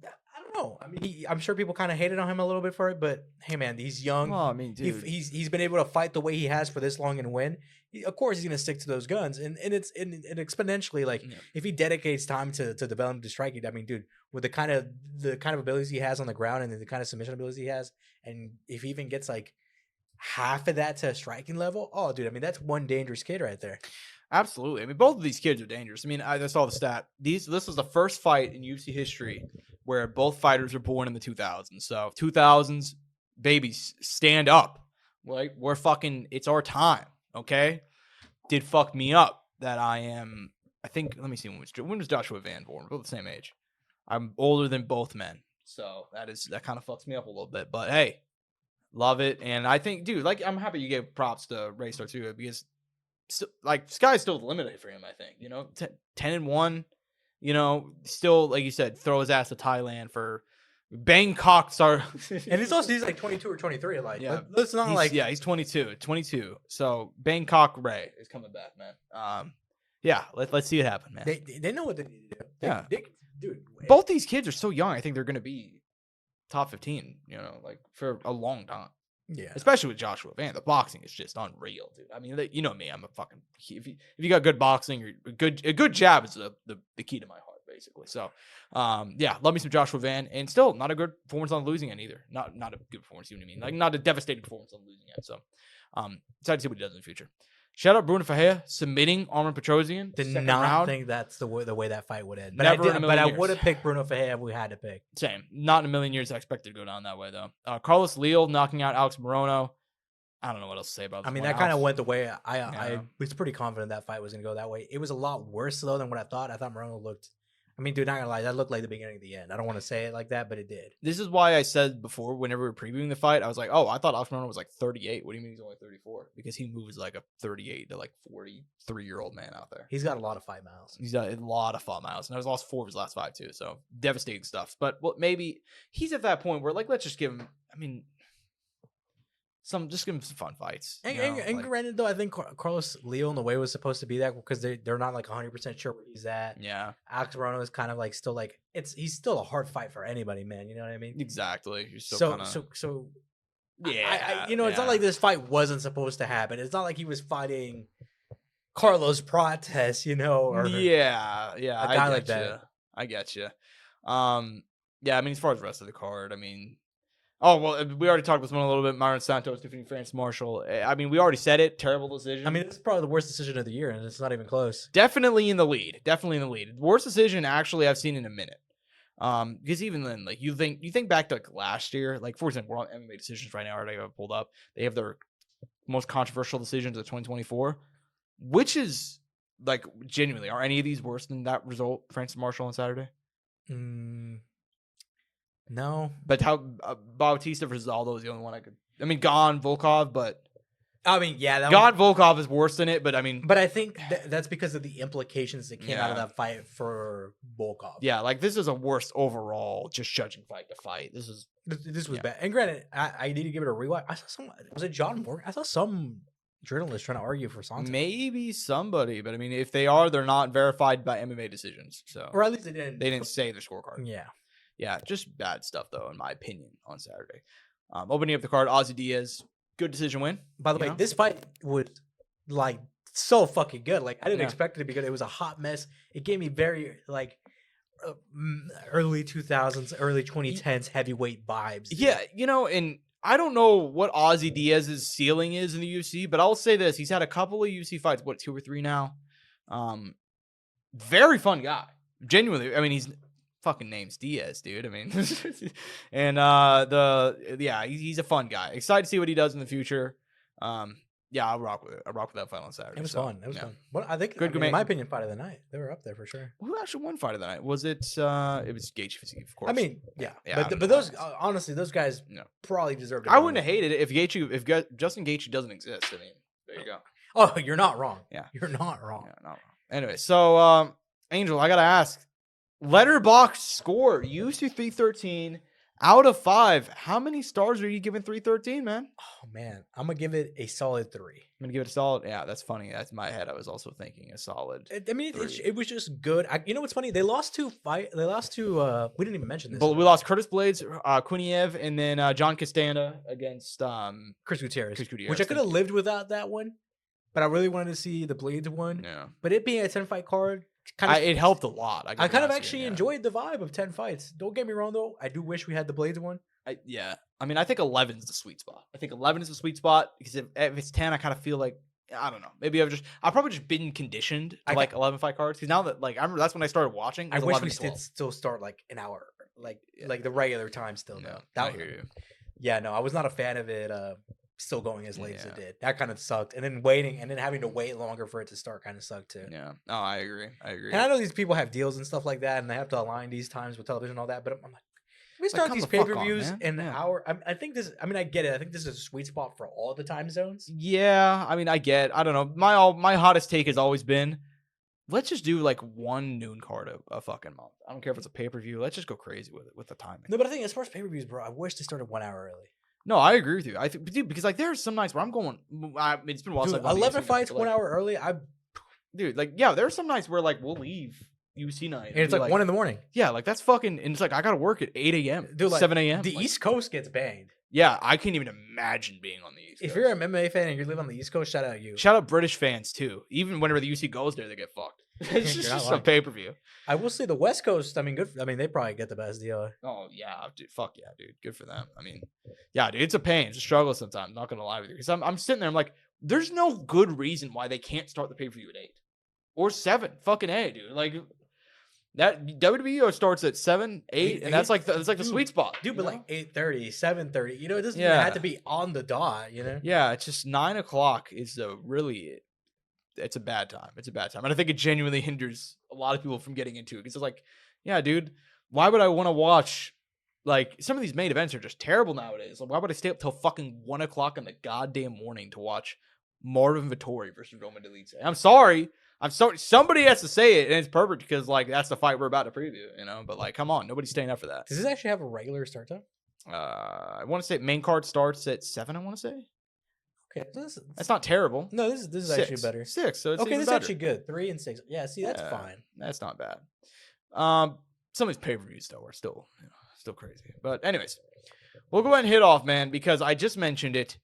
I don't know. I mean, I'm sure people kind of hated on him a little bit for it, but hey, man, he's young. Oh, I mean, dude, he's been able to fight the way he has for this long and win. Of course, he's gonna stick to those guns, and it's exponentially like if he dedicates time to develop the striking. I mean, dude, with the kind of abilities he has on the ground and the kind of submission abilities he has, and if he even gets like half of that to a striking level, oh, dude, I mean, that's one dangerous kid right there. Absolutely. I mean, both of these kids are dangerous. I mean, I saw the stat. This was the first fight in UFC history where both fighters were born in the 2000s. So 2000s, babies, stand up. Like, it's our time, okay? Did fuck me up that I think, let me see, when was Joshua Van born? We're both the same age. I'm older than both men. So that kind of fucks me up a little bit. But hey, love it. And I think, dude, like, I'm happy you gave props to Raystar too, because sky's still the limit for him, I think. 10-1, still, like you said, throw his ass to Thailand for Bangkok start. And he's like 22 or 23. Like, yeah, that's not like, yeah, he's 22. So Bangkok Ray is coming back, man. Yeah, let's see it happen, man. They know what they need to do. Dude, both these kids are so young. I think they're gonna be top 15, like for a long time. Yeah, especially with Joshua Van. The boxing is just unreal, dude. I mean, you know me. I'm a fucking. If you got good boxing, or a good jab is the key to my heart, basically. So, yeah, love me some Joshua Van, and still not a good performance on the losing end either. Not a good performance, you know what I mean? Like, not a devastating performance on the losing end. So, excited to see what he does in the future. Shout out Bruno Ferreira submitting Armin Petrosian. Did not think that's the way that fight would end. But Never I would have picked Bruno Ferreira if we had to pick. Same. Not in a million years I expected to go down that way, though. Carlos Leal knocking out Alex Morono. I don't know what else to say about this. I mean, that kind of went the way I was pretty confident that fight was going to go that way. It was a lot worse, though, than what I thought. I thought Morono looked... I mean, dude, not gonna lie, that looked like the beginning of the end. I don't want to say it like that, but it did. This is why I said before, whenever we were previewing the fight, I was like, oh, I thought Alex Morono was like 38. What do you mean he's only 34? Because he moves like a 38 to like 43-year-old man out there. He's got a lot of fight miles. He's got a lot of fight miles. And he's lost 4 of his last 5 too. So devastating stuff. But maybe he's at that point where, like, let's just give him, I mean, just give him some fun fights. And granted, though, I think Carlos Leal in the way was supposed to be that because they're not like 100% sure where he's at. Yeah. Alex Morono is kind of like still like he's still a hard fight for anybody, man. You know what I mean? Exactly. You're so yeah. It's not like this fight wasn't supposed to happen. It's not like he was fighting Carlos Prates, or yeah, a guy like that. I get you. Yeah. I mean, as far as the rest of the card, I mean. Oh, well, we already talked about this one a little bit. Myron Santos defeating Francis Marshall. I mean, we already said it. Terrible decision. I mean, it's probably the worst decision of the year, and it's not even close. Definitely in the lead. Worst decision, actually, I've seen in a minute. Because even then, like, you think back to like last year, like, for example, we're on MMA decisions right now. I already have it pulled up. They have their most controversial decisions of 2024, which is, like, genuinely, are any of these worse than that result, Francis Marshall on Saturday? No, but how Bautista versus Aldo is the only one I could. I mean, Volkov, but I mean, yeah, that God Volkov is worse than it, but I mean, but I think that's because of the implications that came out of Yeah. that fight for Volkov. yeah, like this is a worst overall, just judging fight to fight. This is This was Yeah. bad. And granted, I need to give it a rewatch. I saw some. Was it John Morgan? I saw some journalist trying to argue for Santos. maybe somebody, but I mean, if they are, they're not verified by MMA decisions, so Or at least they didn't. they didn't say the scorecard. Yeah. Yeah, just bad stuff though, in my opinion, on Saturday. Opening up the card, Ozzy Diaz, good decision win. By the You way, know? this fight was like so fucking good. Like I didn't Yeah. expect it to be good. It was a hot mess. It gave me very like early 2000s, early 2010s heavyweight vibes. Yeah, and I don't know what Ozzy Diaz's ceiling is in the UFC, but I'll say this: he's had a couple of UFC fights, 2 or 3 now. Very fun guy, genuinely. I mean, he's fucking name's Diaz, dude. I mean, and he's a fun guy. Excited to see what he does in the future. Yeah, I'll rock with it. I rock with that fight on Saturday. It was so, fun. It was yeah. fun. Well, I think, Good in my opinion, fight of the night. They were up there for sure. Who actually won fight of the night? Was it? It was Gaethje, of course. I mean, yeah, Yeah, I but don't but know. those honestly, those guys No. probably deserved. I wouldn't have hated it if Justin Gaethje doesn't exist. I mean, there you go. Oh, you're not wrong. Yeah. You're not wrong. Yeah, not wrong. Anyway, so Angel, I gotta ask. Letterbox score UFC 313 out of 5. How many stars are you giving 313, man? Oh man, I'm gonna give it a solid 3. I'm gonna give it a solid. Yeah, that's funny. That's in my head. I was also thinking a solid. I mean, it, 3. it was just good. You know what's funny? They lost to We didn't even mention this. But we lost Curtis Blades, Kuniev, and then John Castanda against Chris Gutierrez, Chris Gutierrez, which I could have thank you. lived without that one, but I really wanted to see the Blades one. Yeah. But it being a 10 fight card, kind of It helped a lot. I kind of actually enjoyed the vibe of 10 fights. Don't get me wrong though. I do wish we had the Blades one. I mean, I think 11 is the sweet spot. I think 11 is the sweet spot because if it's 10, I kind of feel like I don't know. Maybe I've probably just been conditioned to like 11 fight cards because now that I remember that's when I started watching. I wish we did still start like an hour, like the regular time still. No, though. I hear you. Yeah, no, I was not a fan of it. Still going as late as it Yeah. did. That kind of sucked. And then waiting and then having to wait longer for it to start kind of sucked too. Yeah. Oh, I agree. And I know these people have deals and stuff like that, and they have to align these times with television and all that. But I'm like, we start come these the fuck on, pay-per-views man. in an Yeah. hour. I think this. I mean, I get it. I think this is a sweet spot for all the time zones. Yeah. I mean, I don't know. My hottest take has always been, let's just do like one noon card a fucking month. I don't care if it's a pay-per-view. Let's just go crazy with it with the timing. No, but I think as far as pay-per-views, bro, I wish they started 1 hour early. No, I agree with you. I think, dude, because like there's some nights where I'm going. It's been a while. Dude, since I've gone to 11 UFC, fights, but, 1 like, hour early. Dude, like yeah, there's some nights where like we'll leave UFC night, And it's be like 1 in the morning. Yeah, like that's fucking. And it's like I gotta work at 8 a.m. Dude, like, 7 a.m. The Like, East Coast gets banged. Yeah, I can't even imagine being on the East Coast. If you're an MMA fan and you live on the East Coast, shout out you. Shout out British fans too. Even whenever the UFC goes there, they get fucked. It's You're not just a lying. pay per view. I will say the West Coast. I mean, good. I mean, they probably get the best deal. Oh yeah, dude. Fuck yeah, dude. Good for them. I mean, yeah, dude. It's a pain. It's a struggle sometimes. Not gonna lie with you, because I'm sitting there. I'm like, there's no good reason why they can't start the pay per view at 8 or 7. Fucking A, dude. Like that WWE starts at 7, 8, and that's like the Dude, sweet spot. Dude, you but know? like 8:30, 7:30. You know, it doesn't Yeah. even have to be on the dot. You know. Yeah, it's just 9 o'clock is it's a bad time. It's a bad time. And I think it genuinely hinders a lot of people from getting into it. Because it's like, yeah, dude, why would I want to watch like some of these main events are just terrible nowadays. Like, why would I stay up till fucking 1 o'clock in the goddamn morning to watch Marvin Vettori versus Roman Dolidze? I'm sorry. Somebody has to say it, and it's perfect because like that's the fight we're about to preview, you know. But like, come on, nobody's staying up for that. Does this actually have a regular start time? I want to say main card starts at 7. I want to say Okay, so that's not terrible. no. This is 6. actually better. 6. So it's Okay, even this is better. actually good. 3 and 6. Yeah, see, that's Yeah, fine. That's not bad. Some of these pay-per-views though are still crazy. But anyways, we'll go ahead and hit off, man, because I just mentioned it.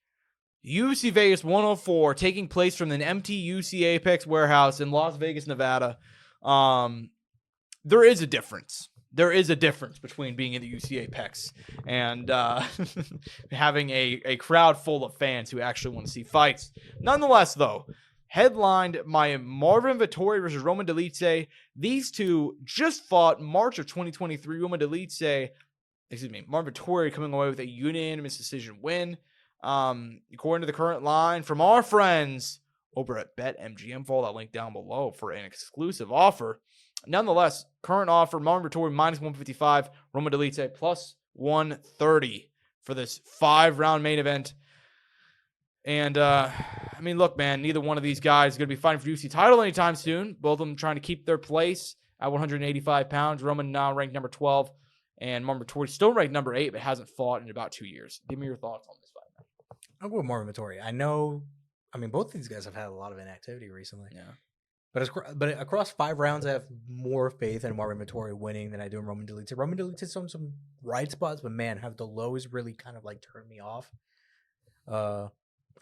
UFC Vegas 104 taking place from an empty UC Apex warehouse in Las Vegas, Nevada. There is a difference. There is a difference between being in the UC Apex and having a crowd full of fans who actually want to see fights. Nonetheless, though, headlined by Marvin Vettori versus Roman Dolidze. These two just fought March of 2023. Marvin Vettori coming away with a unanimous decision win. According to the current line from our friends over at BetMGM, follow that link down below for an exclusive offer. Nonetheless, current offer, Marvin Vettori minus 155, Roman Dolidze plus 130 for this 5-round main event. And I mean, look, man, neither one of these guys is going to be fighting for the UFC title anytime soon. Both of them trying to keep their place at 185 pounds. Roman now ranked number 12, and Marvin Vettori still ranked number 8, but hasn't fought in about 2 years. Give me your thoughts on this fight, man. I'll go with Marvin Vettori. I mean, both of these guys have had a lot of inactivity recently. Yeah. But across 5 rounds, I have more faith in Marvin Vettori winning than I do in Roman Dolidze. Roman Dolidze's on some right spots, but man, have the lows really kind of like turned me off.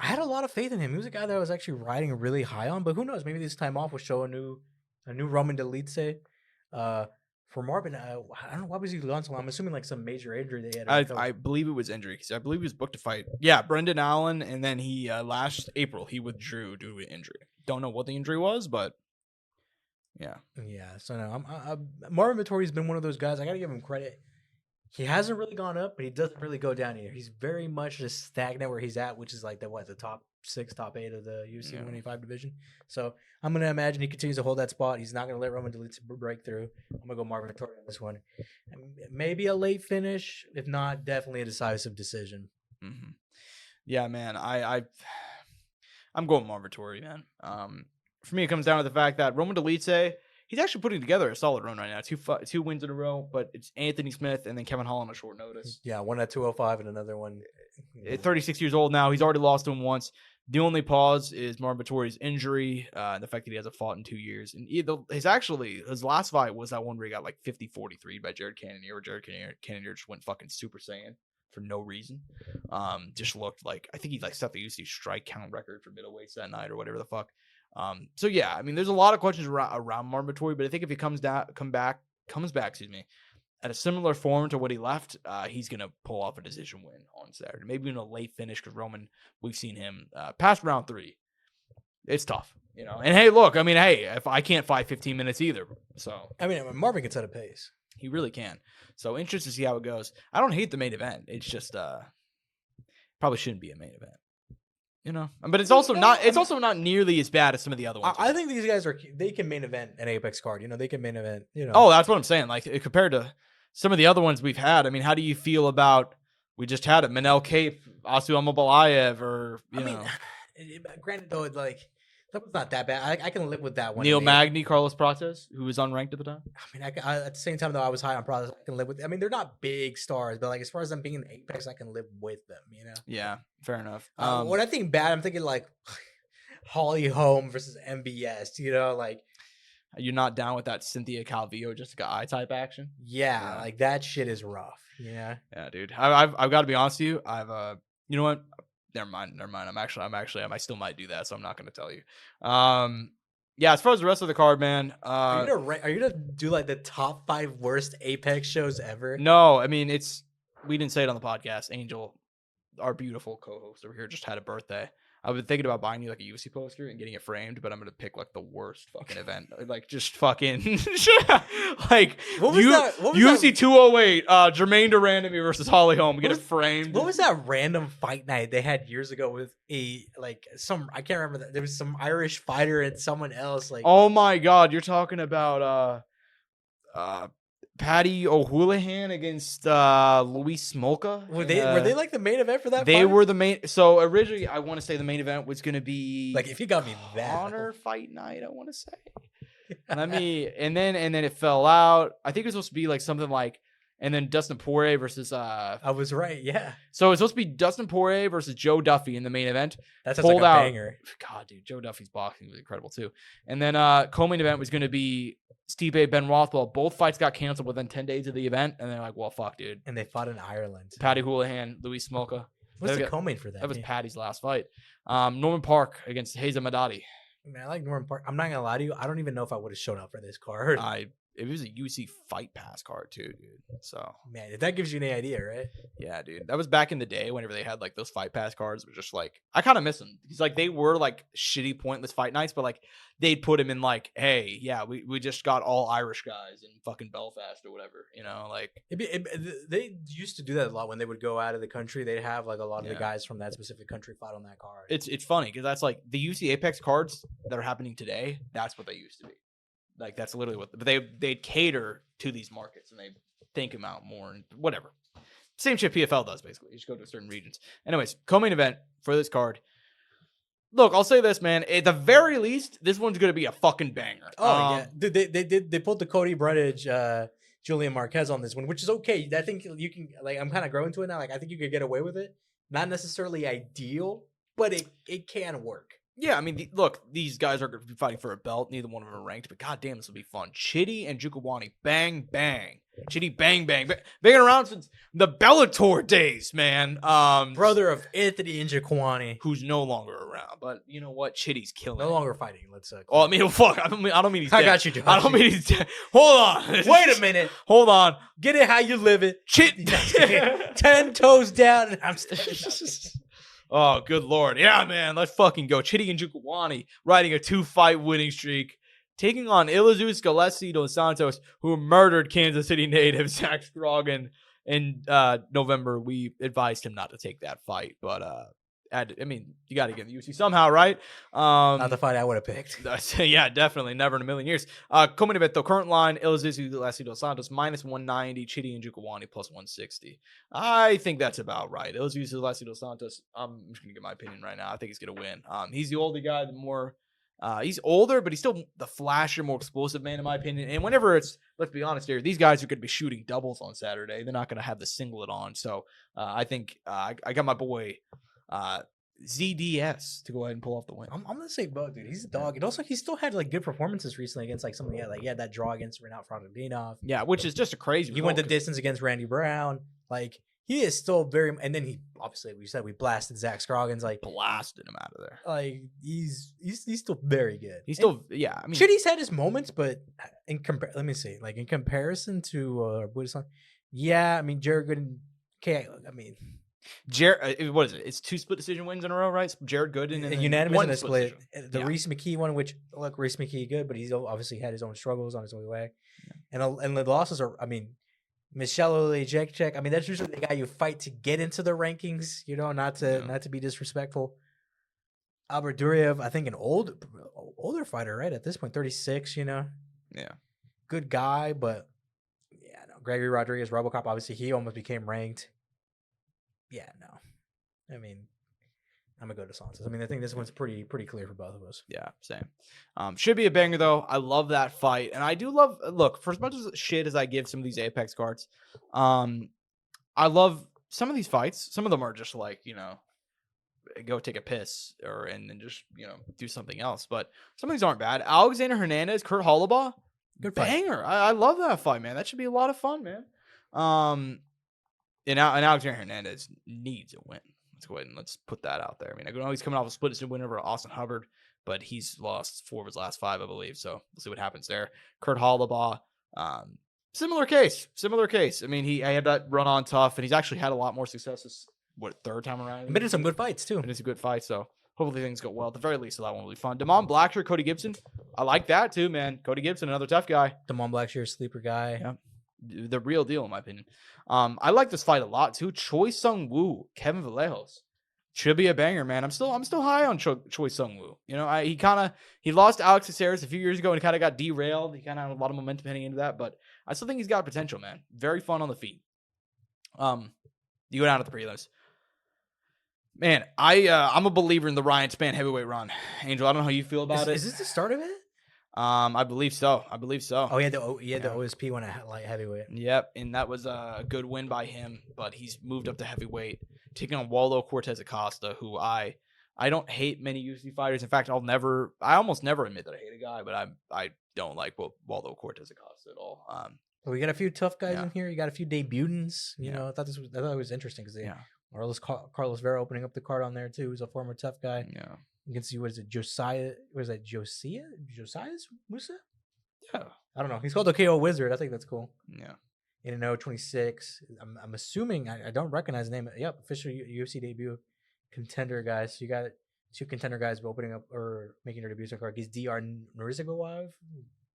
I had a lot of faith in him. He was a guy that I was actually riding really high on, but who knows? Maybe this time off will show a new Roman Dolidze. For Marvin, I don't know why was he gone so long. I'm assuming like some major injury they had. I believe it was injury because I believe he was booked to fight. Yeah, Brendan Allen, and then he last April he withdrew due to injury. Don't know what the injury was, but yeah. Yeah. So no, Marvin Vettori's been one of those guys. I got to give him credit. He hasn't really gone up, but he doesn't really go down either. He's very much just stagnant where he's at, which is like the top 6, top 8 of the UFC 185 division. So I'm gonna imagine he continues to hold that spot. He's not gonna let Roman Dolidze break through. I'm gonna go Marvin Vettori on this one. Maybe a late finish, if not, definitely a decisive decision. Mm-hmm. Yeah, man. I'm going Marvin Vettori, man. For me, it comes down to the fact that Roman Dolidze, he's actually putting together a solid run right now. 2 wins in a row, but it's Anthony Smith and then Kevin Hall on a short notice. Yeah, one at 205 and another one. At 36 years old now. He's already lost to him once. The only pause is Marvin Vettori's injury, and the fact that he hasn't fought in 2 years. And his last fight was that one where he got like 50-43 by Jared Cannonier, where Jared Cannonier just went fucking Super Saiyan for no reason. Just looked like, I think he like set the UFC strike count record for middleweights that night or whatever the fuck. So yeah, I mean, there's a lot of questions around Marvin Vettori, but I think if he comes back, at a similar form to what he left, he's gonna pull off a decision win on Saturday, maybe in a late finish because Roman, we've seen him past round 3. It's tough, you know. And hey, look, I mean, if I can't fight 15 minutes either, so I mean, Marvin can set a pace. He really can. So interested to see how it goes. I don't hate the main event. It's just probably shouldn't be a main event. You know, but it's also not. It's also not nearly as bad as some of the other ones. I think these guys they can main event an Apex card. You know, they can main event. You know. Oh, that's what I'm saying. Like compared to some of the other ones we've had. I mean, how do you feel about? We just had it, Manel Kape, Asu Amalbalayev, or you know. Mean, granted though, like that was not that bad. I can live with that one. Neil Magny, Carlos Prates, who was unranked at the time. I mean, I at the same time though, I was high on Prates. I can live with. I mean, they're not big stars, but like as far as them being in the Apex, I can live with them. You know. Yeah, fair enough. When I think bad, I'm thinking like Holly Holm versus MBS. You know, like you're not down with that Cynthia Calvillo just eye type action. Yeah, like that shit is rough. Yeah. Yeah, dude. I've got to be honest with you. You know what? Never mind. I still might do that, so I'm not going to tell you. Yeah, as far as the rest of the card, man. Are you gonna do like the top 5 worst Apex shows ever? No, I mean we didn't say it on the podcast. Angel, our beautiful co-host over here, just had a birthday. I've been thinking about buying you like a UFC poster and getting it framed, but I'm gonna pick like the worst fucking event, like just fucking like UFC 208, Jermaine Durandamy versus Holly Holm. Get it framed. What was that random fight night they had years ago with I can't remember that there was some Irish fighter and someone else like. Oh my god, you're talking about Paddy O'Houlihan against Luis Smolka. Were they like the main event for that? They were the main. So originally, I want to say the main event was going to be like if you got me that Honor Fight Night. I want to say. And then it fell out. I think it was supposed to be like something like, and then Dustin Poirier versus. I was right. Yeah. So it's supposed to be Dustin Poirier versus Joe Duffy in the main event. That's like a banger. God, dude, Joe Duffy's boxing was incredible too. And then co-main event was going to be Stipe Ben Rothwell. Both fights got canceled within 10 days of the event, and they're like, "Well, fuck, dude." And they fought in Ireland. Paddy Houlihan, Luis Smolka. What's the co-main for that? That was Paddy's last fight. Norman Park against Hazel Madadi. Man, I like Norman Park. I'm not gonna lie to you. I don't even know if I would have shown up for this card. It was a UC Fight Pass card too, dude. So man, that gives you an idea, right? Yeah, dude. That was back in the day whenever they had like those Fight Pass cards. It was just like I kind of miss them because like they were like shitty, pointless fight nights, but like they'd put them in like, hey, yeah, we just got all Irish guys in fucking Belfast or whatever, you know, like they used to do that a lot when they would go out of the country. They'd have like a lot of the guys from that specific country fight on that card. It's funny because that's like the UC Apex cards that are happening today. That's what they used to be. Like that's literally what they cater to these markets and they think them out more and whatever. Same shit PFL does basically. You just go to certain regions. Anyways, co-main event for this card. Look, I'll say this, man. At the very least, this one's gonna be a fucking banger. Oh yeah, dude, they pulled the Cody Brundage, Julian Marquez on this one, which is okay. I think you can I'm kind of growing to it now. Like I think you could get away with it. Not necessarily ideal, but it can work. Yeah, I mean, look, these guys are going to be fighting for a belt. Neither one of them are ranked, but goddamn, this will be fun. Chitty and Jukawani, bang, bang. Chitty, bang, bang. Been around since the Bellator days, man. Brother of Anthony Njokuani, who's no longer around. But you know what? Chitty's killing. No longer fighting. Let's. Oh, I mean, fuck. I don't mean he's dead. I got you, Josh. I don't mean he's dead. Hold on. Wait a minute. Hold on. Get it how you live it. 10 toes down, and I'm still. Oh, good Lord. Yeah, man. Let's fucking go. Chitty and Jukawani riding a 2-fight winning streak, taking on Elizeu Scalesi dos Santos, who murdered Kansas City native Zach Scroggin in November. We advised him not to take that fight, but I mean, you got to get in the UFC somehow, right? Not the fight I would have picked. Yeah, definitely. Never in a million years. Coming event, though, current line, Elizeu Scalesi dos Santos, -190, Chitty and Jukawani, +160. I think that's about right. Elizeu Scalesi dos Santos, I'm just going to give my opinion right now. I think he's going to win. He's the older guy, he's older, but he's still the flashier, more explosive man, in my opinion. And whenever let's be honest here, these guys are going to be shooting doubles on Saturday. They're not going to have the singlet on. So I think I got my boy ZDS to go ahead and pull off the win. I'm gonna say both, dude. He's a dog. And also, he still had good performances recently against some of the he had that draw against Renato Frontinov. Yeah, which is just a crazy. He went the distance against Randy Brown. He is still very. And then he obviously we blasted Zach Scroggins. Blasted him out of there. He's still very good. He's still I mean, Chitty's had his moments, but let me see. In comparison to what is on? Yeah, I mean Jared Gooden. Okay, I mean. What is it? It's 2 split decision wins in a row, right? Jared Gooden and unanimous in a split. The Reese McKee one, which Reese McKee good, but he's obviously had his own struggles on his way. Yeah. And the losses are, I mean, Michelle Oleksiejczuk. I mean, that's usually the guy you fight to get into the rankings. Not to be disrespectful. Albert Duriev, I think an older fighter, right? At this point, 36. Yeah, good guy, but yeah, no. Gregory Rodriguez, RoboCop. Obviously, he almost became ranked. Yeah, no. I mean, I'm gonna go to Santos. I mean, I think this one's pretty clear for both of us. Yeah, same. Should be a banger though. I love that fight, and I do love. Look, for as much as shit as I give some of these Apex cards, I love some of these fights. Some of them are just go take a piss and then just do something else. But some of these aren't bad. Alexander Hernandez, Kurt Hollabaugh, good fight. Banger. I love that fight, man. That should be a lot of fun, man. And Alexander Hernandez needs a win. Let's go ahead and let's put that out there. I mean, I know he's coming off a split decision win over Austin Hubbard, but he's lost 4 of his last 5, I believe. So we'll see what happens there. Kurt Hollabaugh, similar case. I mean, he had that run on tough, and he's actually had a lot more success this third time around. Been in some good fights too. And it's a good fight, so hopefully things go well. At the very least, so that one will be fun. Damon Blackshear, Cody Gibson. I like that too, man. Cody Gibson, another tough guy. Damon Blackshear, sleeper guy. Yeah. The real deal, in my opinion. I like this fight a lot too. Choi Sung Woo, Kevin Vallejos, should be a banger, man. I'm still high on Choi Sung Woo. He lost Alex Caceres a few years ago and kind of got derailed. He kind of had a lot of momentum heading into that, but I still think he's got potential, man. Very fun on the feet. You go down to the prelims. Man, I'm a believer in the Ryan Spann heavyweight run. Angel, I don't know how you feel about it. Is this the start of it? I believe so. Oh, he had the OSP one at light heavyweight. Yep, and that was a good win by him. But he's moved up to heavyweight, taking on Waldo Cortez Acosta, who I don't hate many UFC fighters. In fact, I almost never admit that I hate a guy, but I don't like Waldo Cortez Acosta at all. Well, we got a few tough guys in here. You got a few debutants. I thought it was interesting because Carlos Vera opening up the card on there too. He's a former tough guy. Yeah. You can see, what is it, Josiah? Was that Josiah Musa? Yeah. I don't know. He's called the KO Wizard. I think that's cool. Yeah. In 26. I'm assuming, I don't recognize the name. Yep, official UFC debut contender guys. So you got 2 contender guys opening up or making their debuts on card. He's DR Nurzigulov.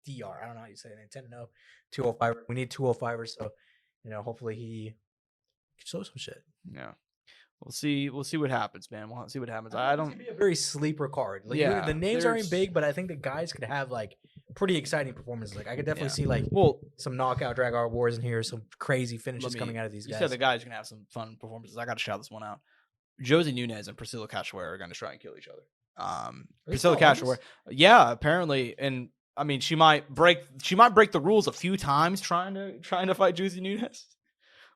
DR. I don't know how you say it. 10-0. 205. We need 205ers. So, hopefully he shows some shit. Yeah. We'll see what happens, man. We'll see what happens. I don't. It's gonna be a very sleeper card. The names aren't big, but I think the guys could have pretty exciting performances. I could definitely see some knockout drag out wars in here, some crazy finishes coming out of these guys. You said the guys are gonna have some fun performances. I got to shout this one out. Josie Nunez and Priscilla Cachoeira are gonna try and kill each other. Priscilla Caster. Yeah, apparently, and I mean, she might break the rules a few times trying to fight Juicy Nunes.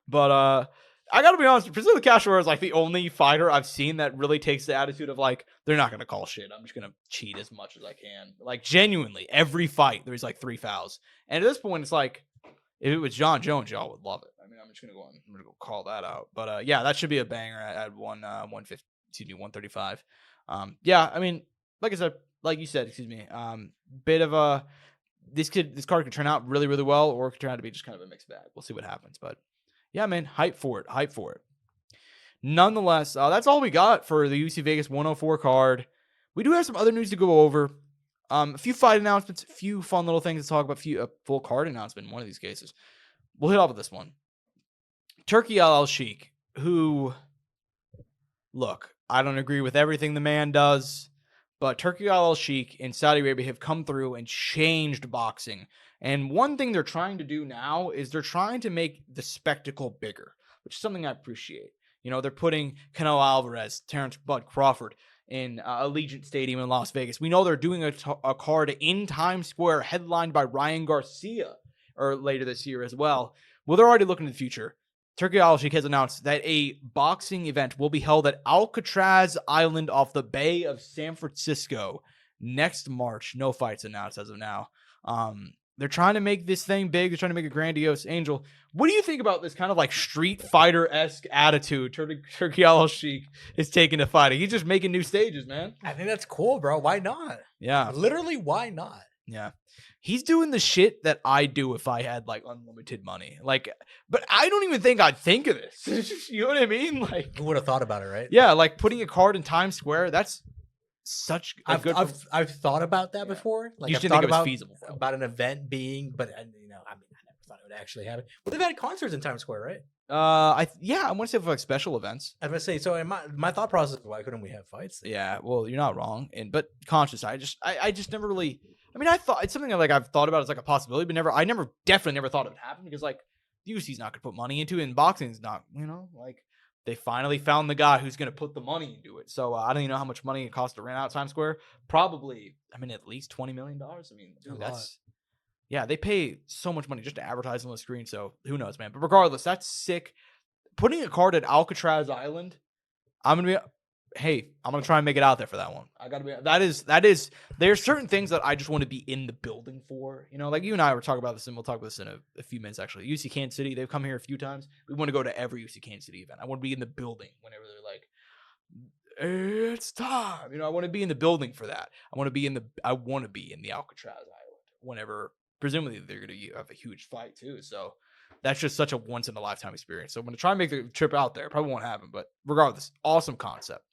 But I gotta be honest, Priscilla Caster is like the only fighter I've seen that really takes the attitude of like, they're not gonna call shit. I'm just gonna cheat as much as I can. Like genuinely, every fight there's like 3 fouls, and at this point it's like, if it was John Jones, y'all would love it. I mean, I'm gonna go call that out. But yeah, that should be a banger at 135. Yeah, I mean, like I said, like you said, excuse me, bit of a this card could turn out really, really well, or it could turn out to be just kind of a mixed bag. We'll see what happens, but yeah, man, hype for it. Nonetheless, that's all we got for the UFC Vegas 104 card. We do have some other news to go over. A few fight announcements, a few fun little things to talk about, a full card announcement in one of these cases. We'll hit off with this one. Turki Alalshikh, who, look, I don't agree with everything the man does, but Turki Alalshikh in Saudi Arabia have come through and changed boxing. And one thing they're trying to do now is they're trying to make the spectacle bigger, which is something I appreciate. You know, they're putting Canelo Alvarez, Terrence Bud Crawford in Allegiant Stadium in Las Vegas. We know they're doing a card in Times Square headlined by Ryan Garcia or later this year as well. Well, they're already looking to the future. Turki Alalshikh has announced that a boxing event will be held at Alcatraz Island off the Bay of San Francisco next March. No fights announced as of now. They're trying to make this thing big. They're trying to make it grandiose. Angel, what do you think about this kind of like Street Fighter-esque attitude Turki Alalshikh is taking to fighting? He's just making new stages, man. I think that's cool, bro. Why not? Yeah. Literally, why not? Yeah. He's doing the shit that I do if I had like unlimited money. Like, but I don't even think I'd think of this. You know what I mean? Like, who would have thought about it, right? Yeah, like putting a card in Times Square, that's such a good... I've thought about that before. Like, you I've didn't thought think it was feasible, bro. About an event being, but I never thought it would actually happen. But they've had concerts in Times Square, right? I want to say for like special events. I was gonna say, so in my thought process, why couldn't we have fights there? Yeah, well, you're not wrong, but conscious. I just never really. I mean, I thought it's something that like I've thought about as like a possibility, but definitely never thought it would happen because like the UFC's not gonna put money into it, and boxing's not, like they finally found the guy who's gonna put the money into it. So I don't even know how much money it costs to rent out Times Square. Probably, I mean, at least $20 million. I mean, dude, yeah, they pay so much money just to advertise on the screen. So who knows, man? But regardless, that's sick. Putting a card at Alcatraz Island, I'm gonna try and make it out there for that one. That is there's certain things that I just want to be in the building for. Like you and I were talking about this, and we'll talk about this in a few minutes actually. UFC Kansas City, they've come here a few times. We want to go to every UFC Kansas City event. I want to be in the building whenever they're like, it's time. I want to be in the building for that. I want to be in the Alcatraz Island whenever presumably they're going to have a huge fight too. So that's just such a once in a lifetime experience. So I'm going to try and make the trip out there. Probably won't happen, but regardless, awesome concept.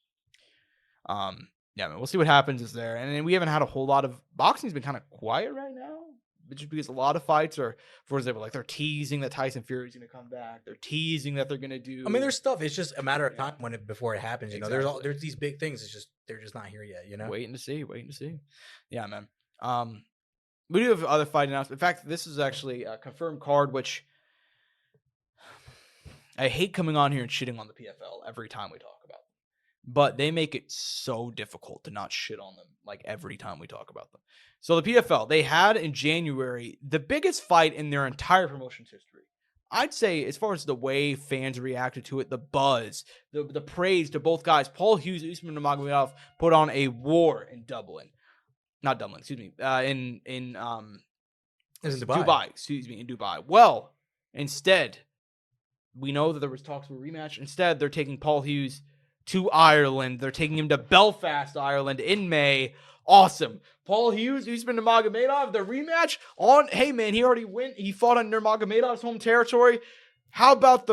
Yeah, man, we'll see what happens is there. And then we haven't had a whole lot of boxing's been kind of quiet right now, just because a lot of fights are, for example, like they're teasing that Tyson Fury's going to come back. They're teasing that they're going to do. I mean, there's stuff. It's just a matter of time before it happens. Exactly. There's these big things. It's just they're just not here yet. Waiting to see. Yeah, man. We do have other fight announcements. In fact, this is actually a confirmed card, which I hate coming on here and shitting on the PFL every time we talk about them. But they make it so difficult to not shit on them like every time we talk about them. So the PFL, they had in January the biggest fight in their entire promotion's history. I'd say as far as the way fans reacted to it, the buzz, the praise to both guys, Paul Hughes, Usman Nurmagomedov put on a war in Dublin. Not Dublin, excuse me. In Dubai. In Dubai. Well, instead, we know that there was talks of a rematch. Instead, they're taking Paul Hughes to Ireland. They're taking him to Belfast, Ireland in May. Awesome. Paul Hughes, Usman Nurmagomedov, the rematch on. Hey man, he already went. He fought on Nurmagomedov's home territory. How about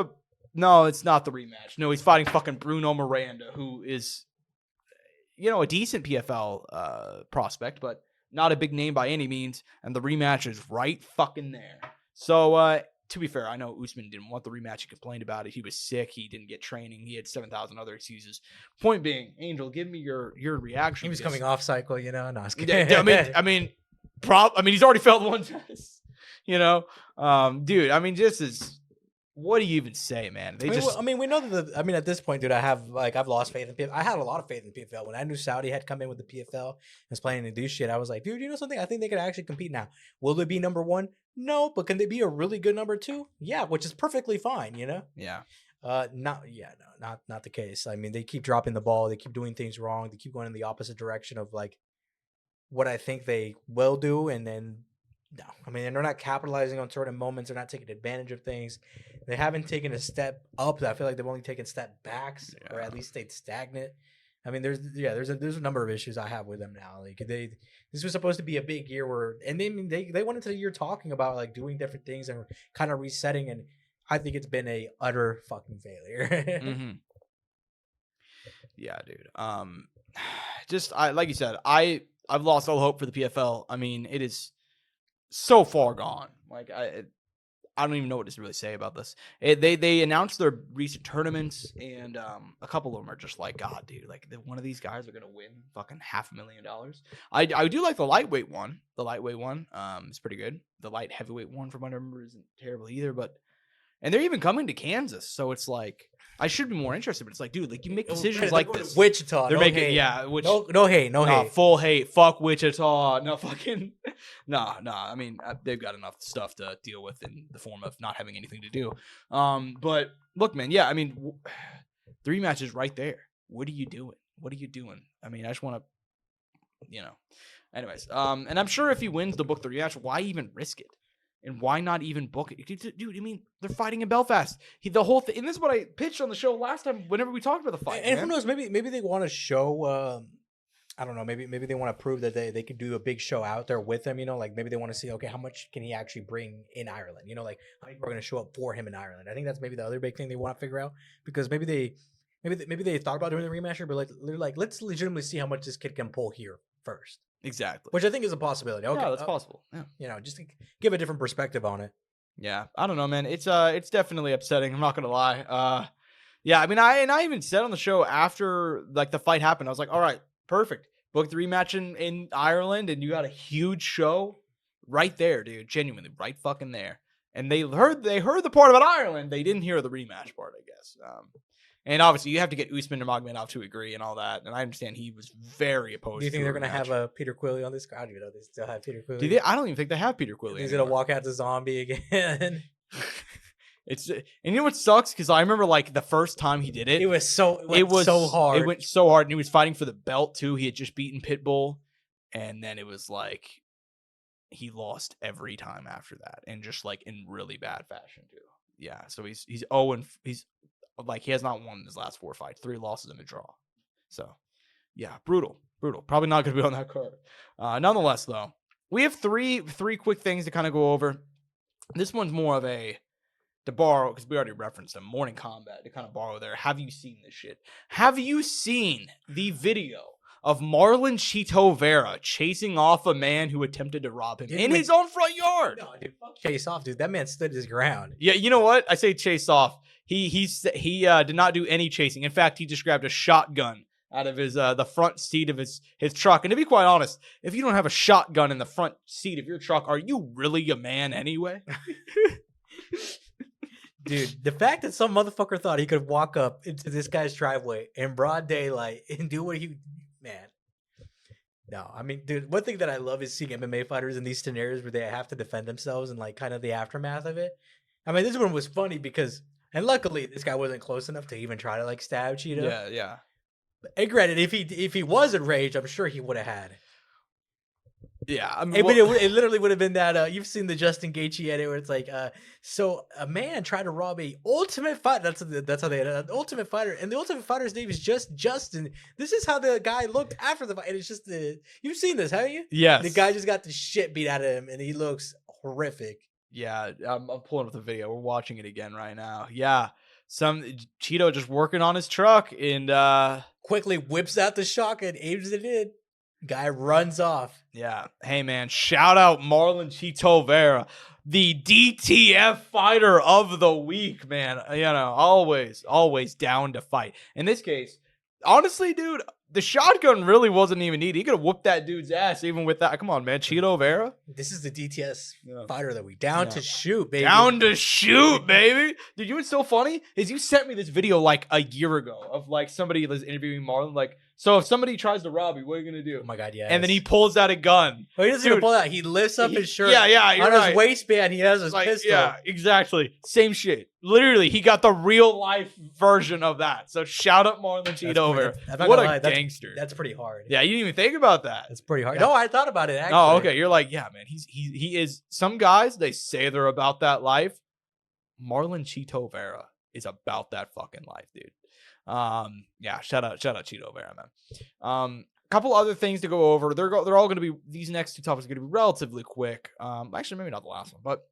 No, it's not the rematch. No, he's fighting fucking Bruno Miranda, who is, a decent PFL prospect, but not a big name by any means. And the rematch is right fucking there. So, to be fair, I know Usman didn't want the rematch. He complained about it. He was sick. He didn't get training. He had 7,000 other excuses. Point being, Angel, give me your reaction. He was coming off cycle, No, I was kidding. I mean, he's already failed one test. Dude. I mean, this is what do you even say, man? They just. I mean, we know that. At this point, dude, I've lost faith in PFL. I had a lot of faith in PFL when I knew Saudi had come in with the PFL and was planning to do shit. I was like, dude, you know something? I think they could actually compete now. Will they be number one? No, but can they be a really good number two? Yeah, which is perfectly fine. You know? Yeah. Not the case. I mean, they keep dropping the ball. They keep doing things wrong. They keep going in the opposite direction of like what I think they will do, and then. No, I mean, they're not capitalizing on certain moments. They're not taking advantage of things. They haven't taken a step up. I feel like they've only taken step backs, or at least stayed stagnant. I mean, there's a number of issues I have with them now. Like this was supposed to be a big year they went into the year talking about like doing different things and kind of resetting, and I think it's been a utter fucking failure. Mm-hmm. Yeah, dude. Like you said, I've lost all hope for the PFL. I mean, it is so far gone. Like I don't even know what to really say about this. They announced their recent tournaments, and a couple of them are just like, God, dude, like one of these guys are gonna win fucking $500,000. I do like the lightweight one. The lightweight one, is pretty good. The light heavyweight one, from what I remember, isn't terrible either. And they're even coming to Kansas, so it's like I should be more interested. But it's like, dude, like you make decisions like this. Wichita, they're making hate. No hate, full hate. Fuck Wichita. No fucking no. I mean, they've got enough stuff to deal with in the form of not having anything to do. But look, man, yeah, I mean, 3 matches right there. What are you doing? I mean, I just want to, Anyways, and I'm sure if he wins the book 3 match, why even risk it? And why not even book it? Dude, I mean, they're fighting in Belfast. The whole thing, and this is what I pitched on the show last time whenever we talked about the fight. And who knows, maybe they want to show, I don't know, maybe they want to prove that they could do a big show out there with him, like maybe they want to see, okay, how much can he actually bring in Ireland? Like how many people are going to show up for him in Ireland? I think that's maybe the other big thing they want to figure out, because maybe they thought about doing the rematcher, but they're like, let's legitimately see how much this kid can pull here first. Exactly. Which I think is a possibility. Okay, yeah, that's possible. Yeah. Just to give a different perspective on it. Yeah, I don't know, man. It's definitely upsetting. I'm not gonna lie. Yeah, I mean, I even said on the show after like the fight happened, I was like, all right, perfect. Book the rematch in Ireland, and you got a huge show right there, dude. Genuinely, right fucking there. And they heard the part about Ireland. They didn't hear the rematch part, I guess. And obviously, you have to get Usman and Magomed to agree and all that. And I understand he was very opposed. Do you think they're going to have Peter Quilley on this? I don't even know. They still have Peter Quilley. I don't even think they have Peter Quilley. He's going to walk out the zombie again. And you know what sucks? Because I remember like the first time he did it. It was so hard. It went so hard. And he was fighting for the belt too. He had just beaten Pitbull. And then it was like he lost every time after that. And just like in really bad fashion too. Yeah. So he's 0 and he's like he has not won his last 4 fights, 3 losses and a draw. So, yeah, brutal. Probably not going to be on that card. Nonetheless, though, we have three quick things to kind of go over. This one's more of to borrow, because we already referenced them, Morning Combat, to kind of borrow there. Have you seen this shit? Have you seen the video of Marlon Chito Vera chasing off a man who attempted to rob him in his own front yard? No, dude, fuck chase off, dude. That man stood his ground. Yeah, you know what? I say chase off. He did not do any chasing. In fact, he just grabbed a shotgun out of his the front seat of his truck. And to be quite honest, if you don't have a shotgun in the front seat of your truck, are you really a man anyway? Dude, the fact that some motherfucker thought he could walk up into this guy's driveway in broad daylight and do what man. No, I mean, dude, one thing that I love is seeing MMA fighters in these scenarios where they have to defend themselves and like kind of the aftermath of it. I mean, this one was funny because, and luckily this guy wasn't close enough to even try to like stab Cheeto. Yeah. And granted, if he was enraged, I'm sure he would have had. Yeah, I mean, it literally would have been that. You've seen the Justin Gaethje edit where it's like, so a man tried to rob a Ultimate Fighter. That's how they edit Ultimate Fighter, and the Ultimate Fighter's name is just Justin. This is how the guy looked after the fight. And it's just you've seen this, haven't you? Yes. The guy just got the shit beat out of him, and he looks horrific. Yeah, I'm pulling up the video. We're watching it again right now. Yeah, some Cheeto just working on his truck and quickly whips out the shotgun, aims it in. Guy runs off. Yeah. Hey, man. Shout out Marlon Chito Vera, the DTF fighter of the week, man. Always down to fight. In this case, honestly, dude, the shotgun really wasn't even needed. He could have whooped that dude's ass even with that. Come on, man. Cheeto Vera. This is the DTS fighter that we down to shoot, baby. Down to shoot, baby. Dude, you know what's so funny is you sent me this video like a year ago of like somebody was interviewing Marlon. Like, so if somebody tries to rob you, what are you gonna do? Oh my god, yeah. And then he pulls out a gun. Well, he doesn't even pull out. He lifts up his shirt. Yeah, you're on right. his waistband, he has his pistol. Yeah, exactly. Same shit. Literally, he got the real life version of that. So shout out Marlon Cheeto Vera. What a gangster. That's pretty hard. Yeah, you didn't even think about that. That's pretty hard. Yeah. No, I thought about it actually. Oh, okay. You're like, yeah, man. He is. Some guys, they say they're about that life. Marlon Cheeto Vera is about that fucking life, dude. Yeah, shout out Cheeto Vera, man. Couple other things to go over. They're all going to be, these next two topics are going to be relatively quick. Actually, maybe not the last one, but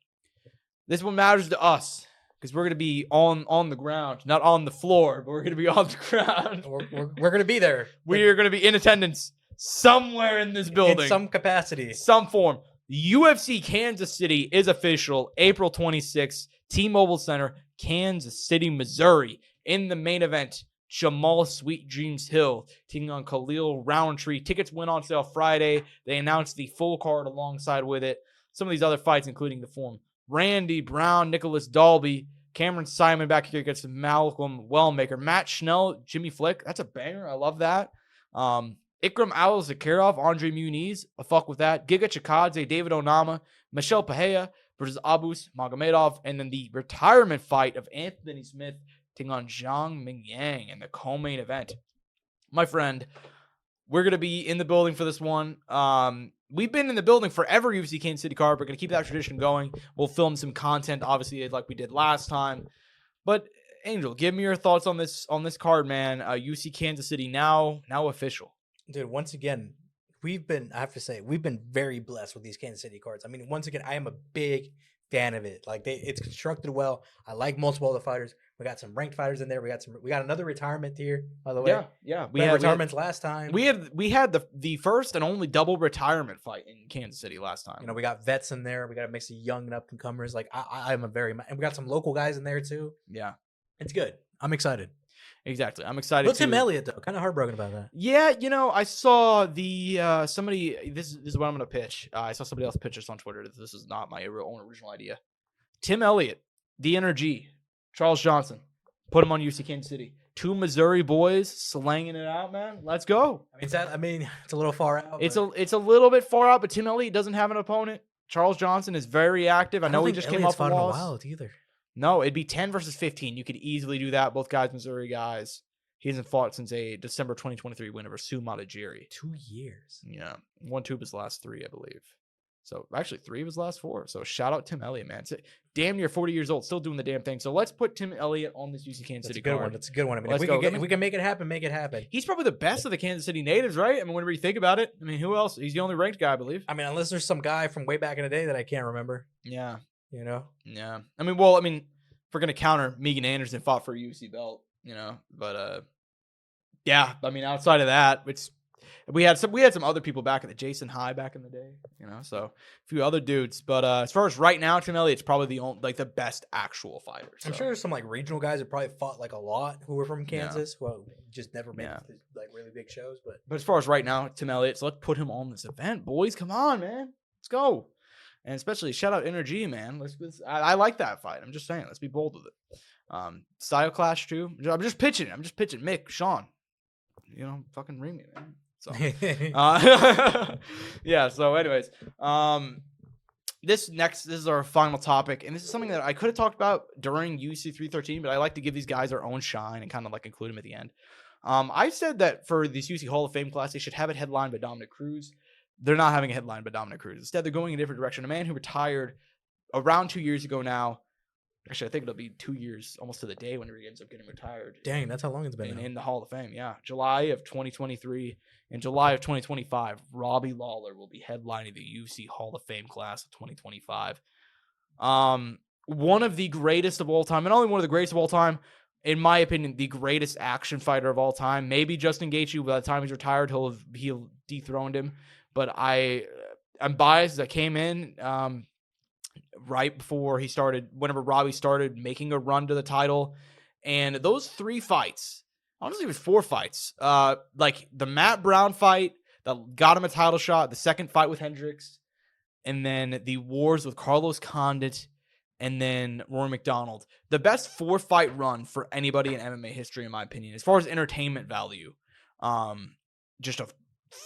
this one matters to us because we're going to be on the ground, not on the floor, but we're going to be on the ground. We're going to be there. We are going to be in attendance somewhere in this building, in some capacity, some form. UFC Kansas City is official. April 26th, T-Mobile Center, Kansas City, Missouri. In the main event, Jamal Sweet Dreams Hill taking on Khalil Roundtree. Tickets went on sale Friday. They announced the full card alongside with it. Some of these other fights, including the form Randy Brown, Nicholas Dalby, Cameron Simon back here against Malcolm Wellmaker, Matt Schnell, Jimmy Flick. That's a banger. I love that. Ikram Al-Zakharov, Andre Muniz. I fuck with that. Giga Chikadze, David Onama, Michelle Pahea versus Abus Magomedov. And then the retirement fight of Anthony Smith taking on Zhang Mingyang in the co-main event. My friend, we're going to be in the building for this one. We've been in the building for every UFC Kansas City card. We're going to keep that tradition going. We'll film some content, obviously, like we did last time. But, Angel, give me your thoughts on this card, man. UFC Kansas City now official. Dude, once again, I have to say, we've been very blessed with these Kansas City cards. I mean, once again, I am a big fan of it. Like it's constructed well. I like multiple other fighters. We got some ranked fighters in there. We got another retirement tier, by the way. Yeah. We had retirements last time. We had the first and only double retirement fight in Kansas City last time. You know, we got vets in there. We got a mix of young and up and comers. Like and we got some local guys in there too. Yeah, it's good. I'm excited. Exactly. I'm excited. What's Tim Elliott though? Kind of heartbroken about that. Yeah, you know, I saw the somebody. This is what I'm gonna pitch. I saw somebody else pitch this on Twitter. This is not my own original idea. Tim Elliott, the NRG, Charles Johnson, put him on UFC Kansas City. Two Missouri boys slanging it out, man. Let's go. It's a little far out. It's a little bit far out, but Tim Elliott doesn't have an opponent. Charles Johnson is very active. I know he just came off a loss. Wild either. No, it'd be 10 versus 15. You could easily do that. Both guys, Missouri guys. He hasn't fought since a December 2023 win over Suma Tajiri. 2 years. Yeah. 1-2 of his last 3, I believe. So actually 3 of his last 4. So shout out Tim Elliott, man. It's damn near 40 years old, still doing the damn thing. So let's put Tim Elliott on this UC Kansas City card. That's a good one. I mean, if we can make it happen, make it happen. He's probably the best of the Kansas City natives, right? I mean, whenever you think about it, I mean, who else? He's the only ranked guy, I believe. I mean, unless there's some guy from way back in the day that I can't remember. Yeah. You know? Yeah. I mean, if we're gonna counter, Megan Anderson fought for a UFC belt, you know. But yeah, I mean, outside of that, we had some other people back in the Jason High back in the day, you know. So a few other dudes, but as far as right now, Tim Elliott's probably the best actual fighter. So. I'm sure there's some like regional guys that probably fought like a lot who were from Kansas, who just never made like really big shows. But as far as right now, Tim Elliott, so let's put him on this event, boys. Come on, man, let's go. And especially shout out Energy, man. I like that fight. I'm just saying, let's be bold with it. Style clash too. I'm just pitching. Mick, Sean, you know, fucking ring me, man. So, yeah. So, anyways, this is our final topic, and this is something that I could have talked about during UFC 313, but I like to give these guys their own shine and kind of like include them at the end. I said that for this UFC Hall of Fame class, they should have it headlined by Dominic Cruz. They're not having a headline by Dominic Cruz. Instead, they're going in a different direction. A man who retired around 2 years ago now. Actually, I think it'll be 2 years, almost to the day when he ends up getting retired. Dang, that's how long it's been. In the Hall of Fame, yeah. July of 2023 and July of 2025, Robbie Lawler will be headlining the UFC Hall of Fame class of 2025. One of the greatest of all time, and only one of the greatest of all time, in my opinion, the greatest action fighter of all time. Maybe Justin Gaethje. By the time he's retired, he'll dethroned him. But I'm biased. I came in right before whenever Robbie started making a run to the title. And those 3 fights, Honestly, it was 4 fights. Like the Matt Brown fight that got him a title shot, the second fight with Hendricks, and then the wars with Carlos Condit, and then Rory McDonald. The best 4-fight run for anybody in MMA history, in my opinion, as far as entertainment value. Just a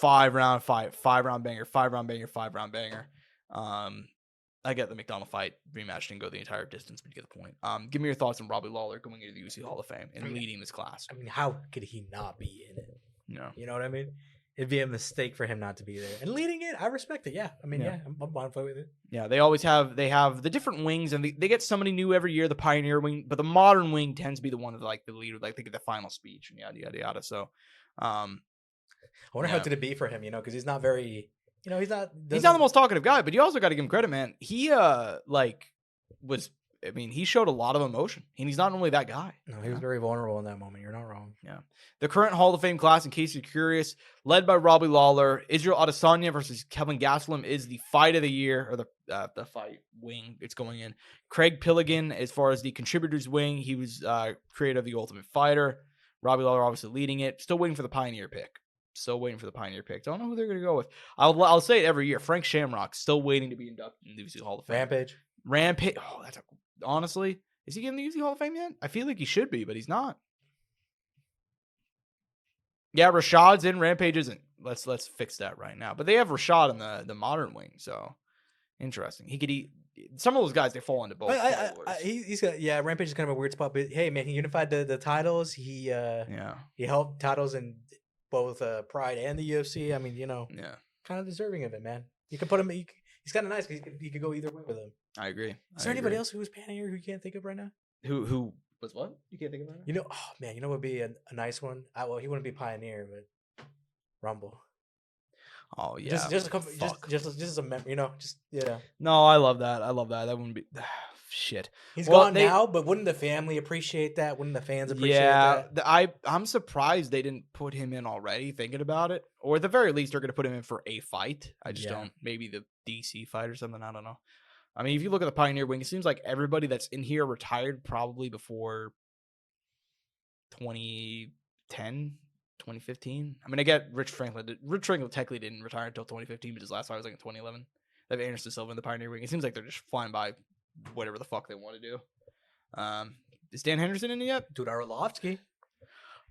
5-round fight, 5-round banger, 5-round banger, 5-round banger. I get the McDonald fight rematch didn't go the entire distance, but you get the point. Give me your thoughts on Robbie Lawler going into the UFC Hall of Fame and leading this class. I mean, how could he not be in it? No. You know what I mean? It'd be a mistake for him not to be there. And leading it, I respect it. Yeah. I mean, yeah, I'm on fire with it. Yeah, they always have the different wings, and they get somebody new every year, the Pioneer wing, but the modern wing tends to be the one that like the leader, like they get the final speech and yada yada yada. So I wonder how did it be for him, because he's not very he's not the most talkative guy, but you also got to give him credit, man. He he showed a lot of emotion, and he's not normally that guy. No, he was very vulnerable in that moment. You're not wrong. Yeah. The current Hall of Fame class, in case you're curious, led by Robbie Lawler, Israel Adesanya versus Kevin Gastelum is the fight of the year, or the fight wing it's going in. Craig Pilligan, as far as the contributors wing, he was creator of The Ultimate Fighter. Robbie Lawler obviously leading it. Still waiting for the Pioneer pick. Don't know who they're going to go with. I'll say it every year. Frank Shamrock still waiting to be inducted in the UFC Hall of Fame. Rampage. Oh, honestly, is he getting the UFC Hall of Fame yet? I feel like he should be, but he's not. Yeah, Rashad's in. Rampage isn't. Let's fix that right now. But they have Rashad in the modern wing, so interesting. He could eat. Some of those guys, they fall into both. He's got Rampage is kind of a weird spot, but hey, man, he unified the titles. He helped titles in both Pride and the UFC. I mean, kind of deserving of it, man. You can put him. He's kind of nice because he could go either way with him. I agree. Is there anybody else who was Pioneer who you can't think of right now? Who was what? You can't think of right now? Oh man, what would be a nice one? Well, he wouldn't be Pioneer, but Rumble. Oh yeah, just a couple, just as a memory, yeah. No, I love that. That wouldn't be shit. He's gone now, but wouldn't the family appreciate that? Wouldn't the fans appreciate that? Yeah, I'm surprised they didn't put him in already. Thinking about it, or at the very least, they're going to put him in for a fight. I just don't. Maybe the DC fight or something. I don't know. I mean, if you look at the Pioneer wing, it seems like everybody that's in here retired probably before 2010. 2015. I mean, I get Rich Franklin. Rich Franklin technically didn't retire until 2015, but his last fight was like in 2011. They have Anderson Silva in the Pioneer wing. It seems like they're just flying by whatever the fuck they want to do. Is Dan Henderson in it yet? Dude, Arlovsky.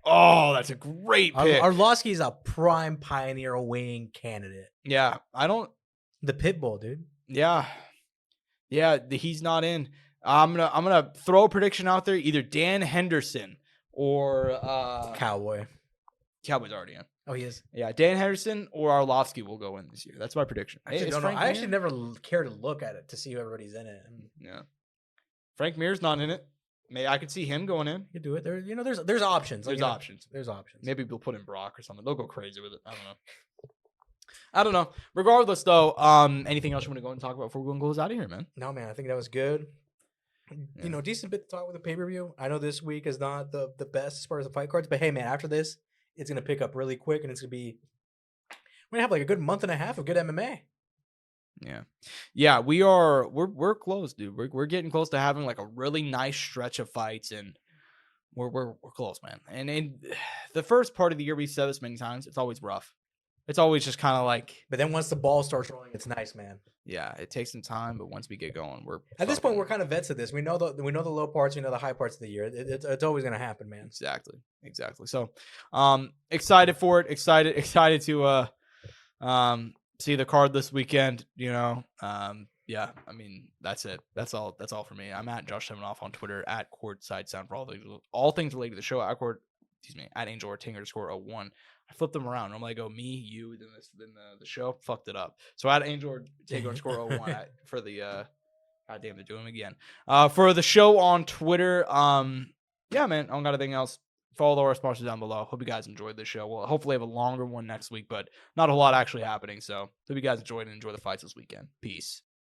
Oh, that's a great pick. Arlovsky is a prime Pioneer wing candidate. Yeah, the Pitbull, dude. Yeah, he's not in. I'm gonna throw a prediction out there. Either Dan Henderson or Cowboy. Cowboy's already in. Oh, he is? Yeah, Dan Henderson or Arlovsky will go in this year. That's my prediction. I actually never care to look at it to see who everybody's in it. Yeah. Frank Mir's not in it. I could see him going in. You could do it. There's options. There's options. There's options. Maybe we'll put in Brock or something. They'll go crazy with it. I don't know. Regardless, though, anything else you want to go and talk about before we go and close out of here, man? No, man. I think that was good. Yeah. Decent bit to talk with the pay-per-view. I know this week is not the best as far as the fight cards, but hey, man, after this, it's going to pick up really quick, and we're going to have like a good month and a half of good MMA. Yeah, we're close, dude. We're getting close to having like a really nice stretch of fights, and we're close, man. And in the first part of the year, we've said this many times, it's always rough. It's always just kind of like. But then once the ball starts rolling, it's nice, man. Yeah, it takes some time, but once we get going, we're at this point we're kind of vets of this. We know the low parts, we know the high parts of the year. It's always gonna happen, man. Exactly. So, excited for it. Excited to see the card this weekend. Yeah. I mean, that's it. That's all for me. I'm at Josh Soundoff on Twitter, at Courtside Sound for all things related to the show. At Angel Ortega _01. I flipped them around. Normally I go me, you, then the show. Fucked it up. So at Angel Ortega _01 for the goddamn, they're doing them again. For the show on Twitter. Yeah, man. I don't got anything else. Follow our sponsors down below. Hope you guys enjoyed this show. We'll hopefully have a longer one next week, but not a lot actually happening. So hope you guys enjoyed and enjoy the fights this weekend. Peace.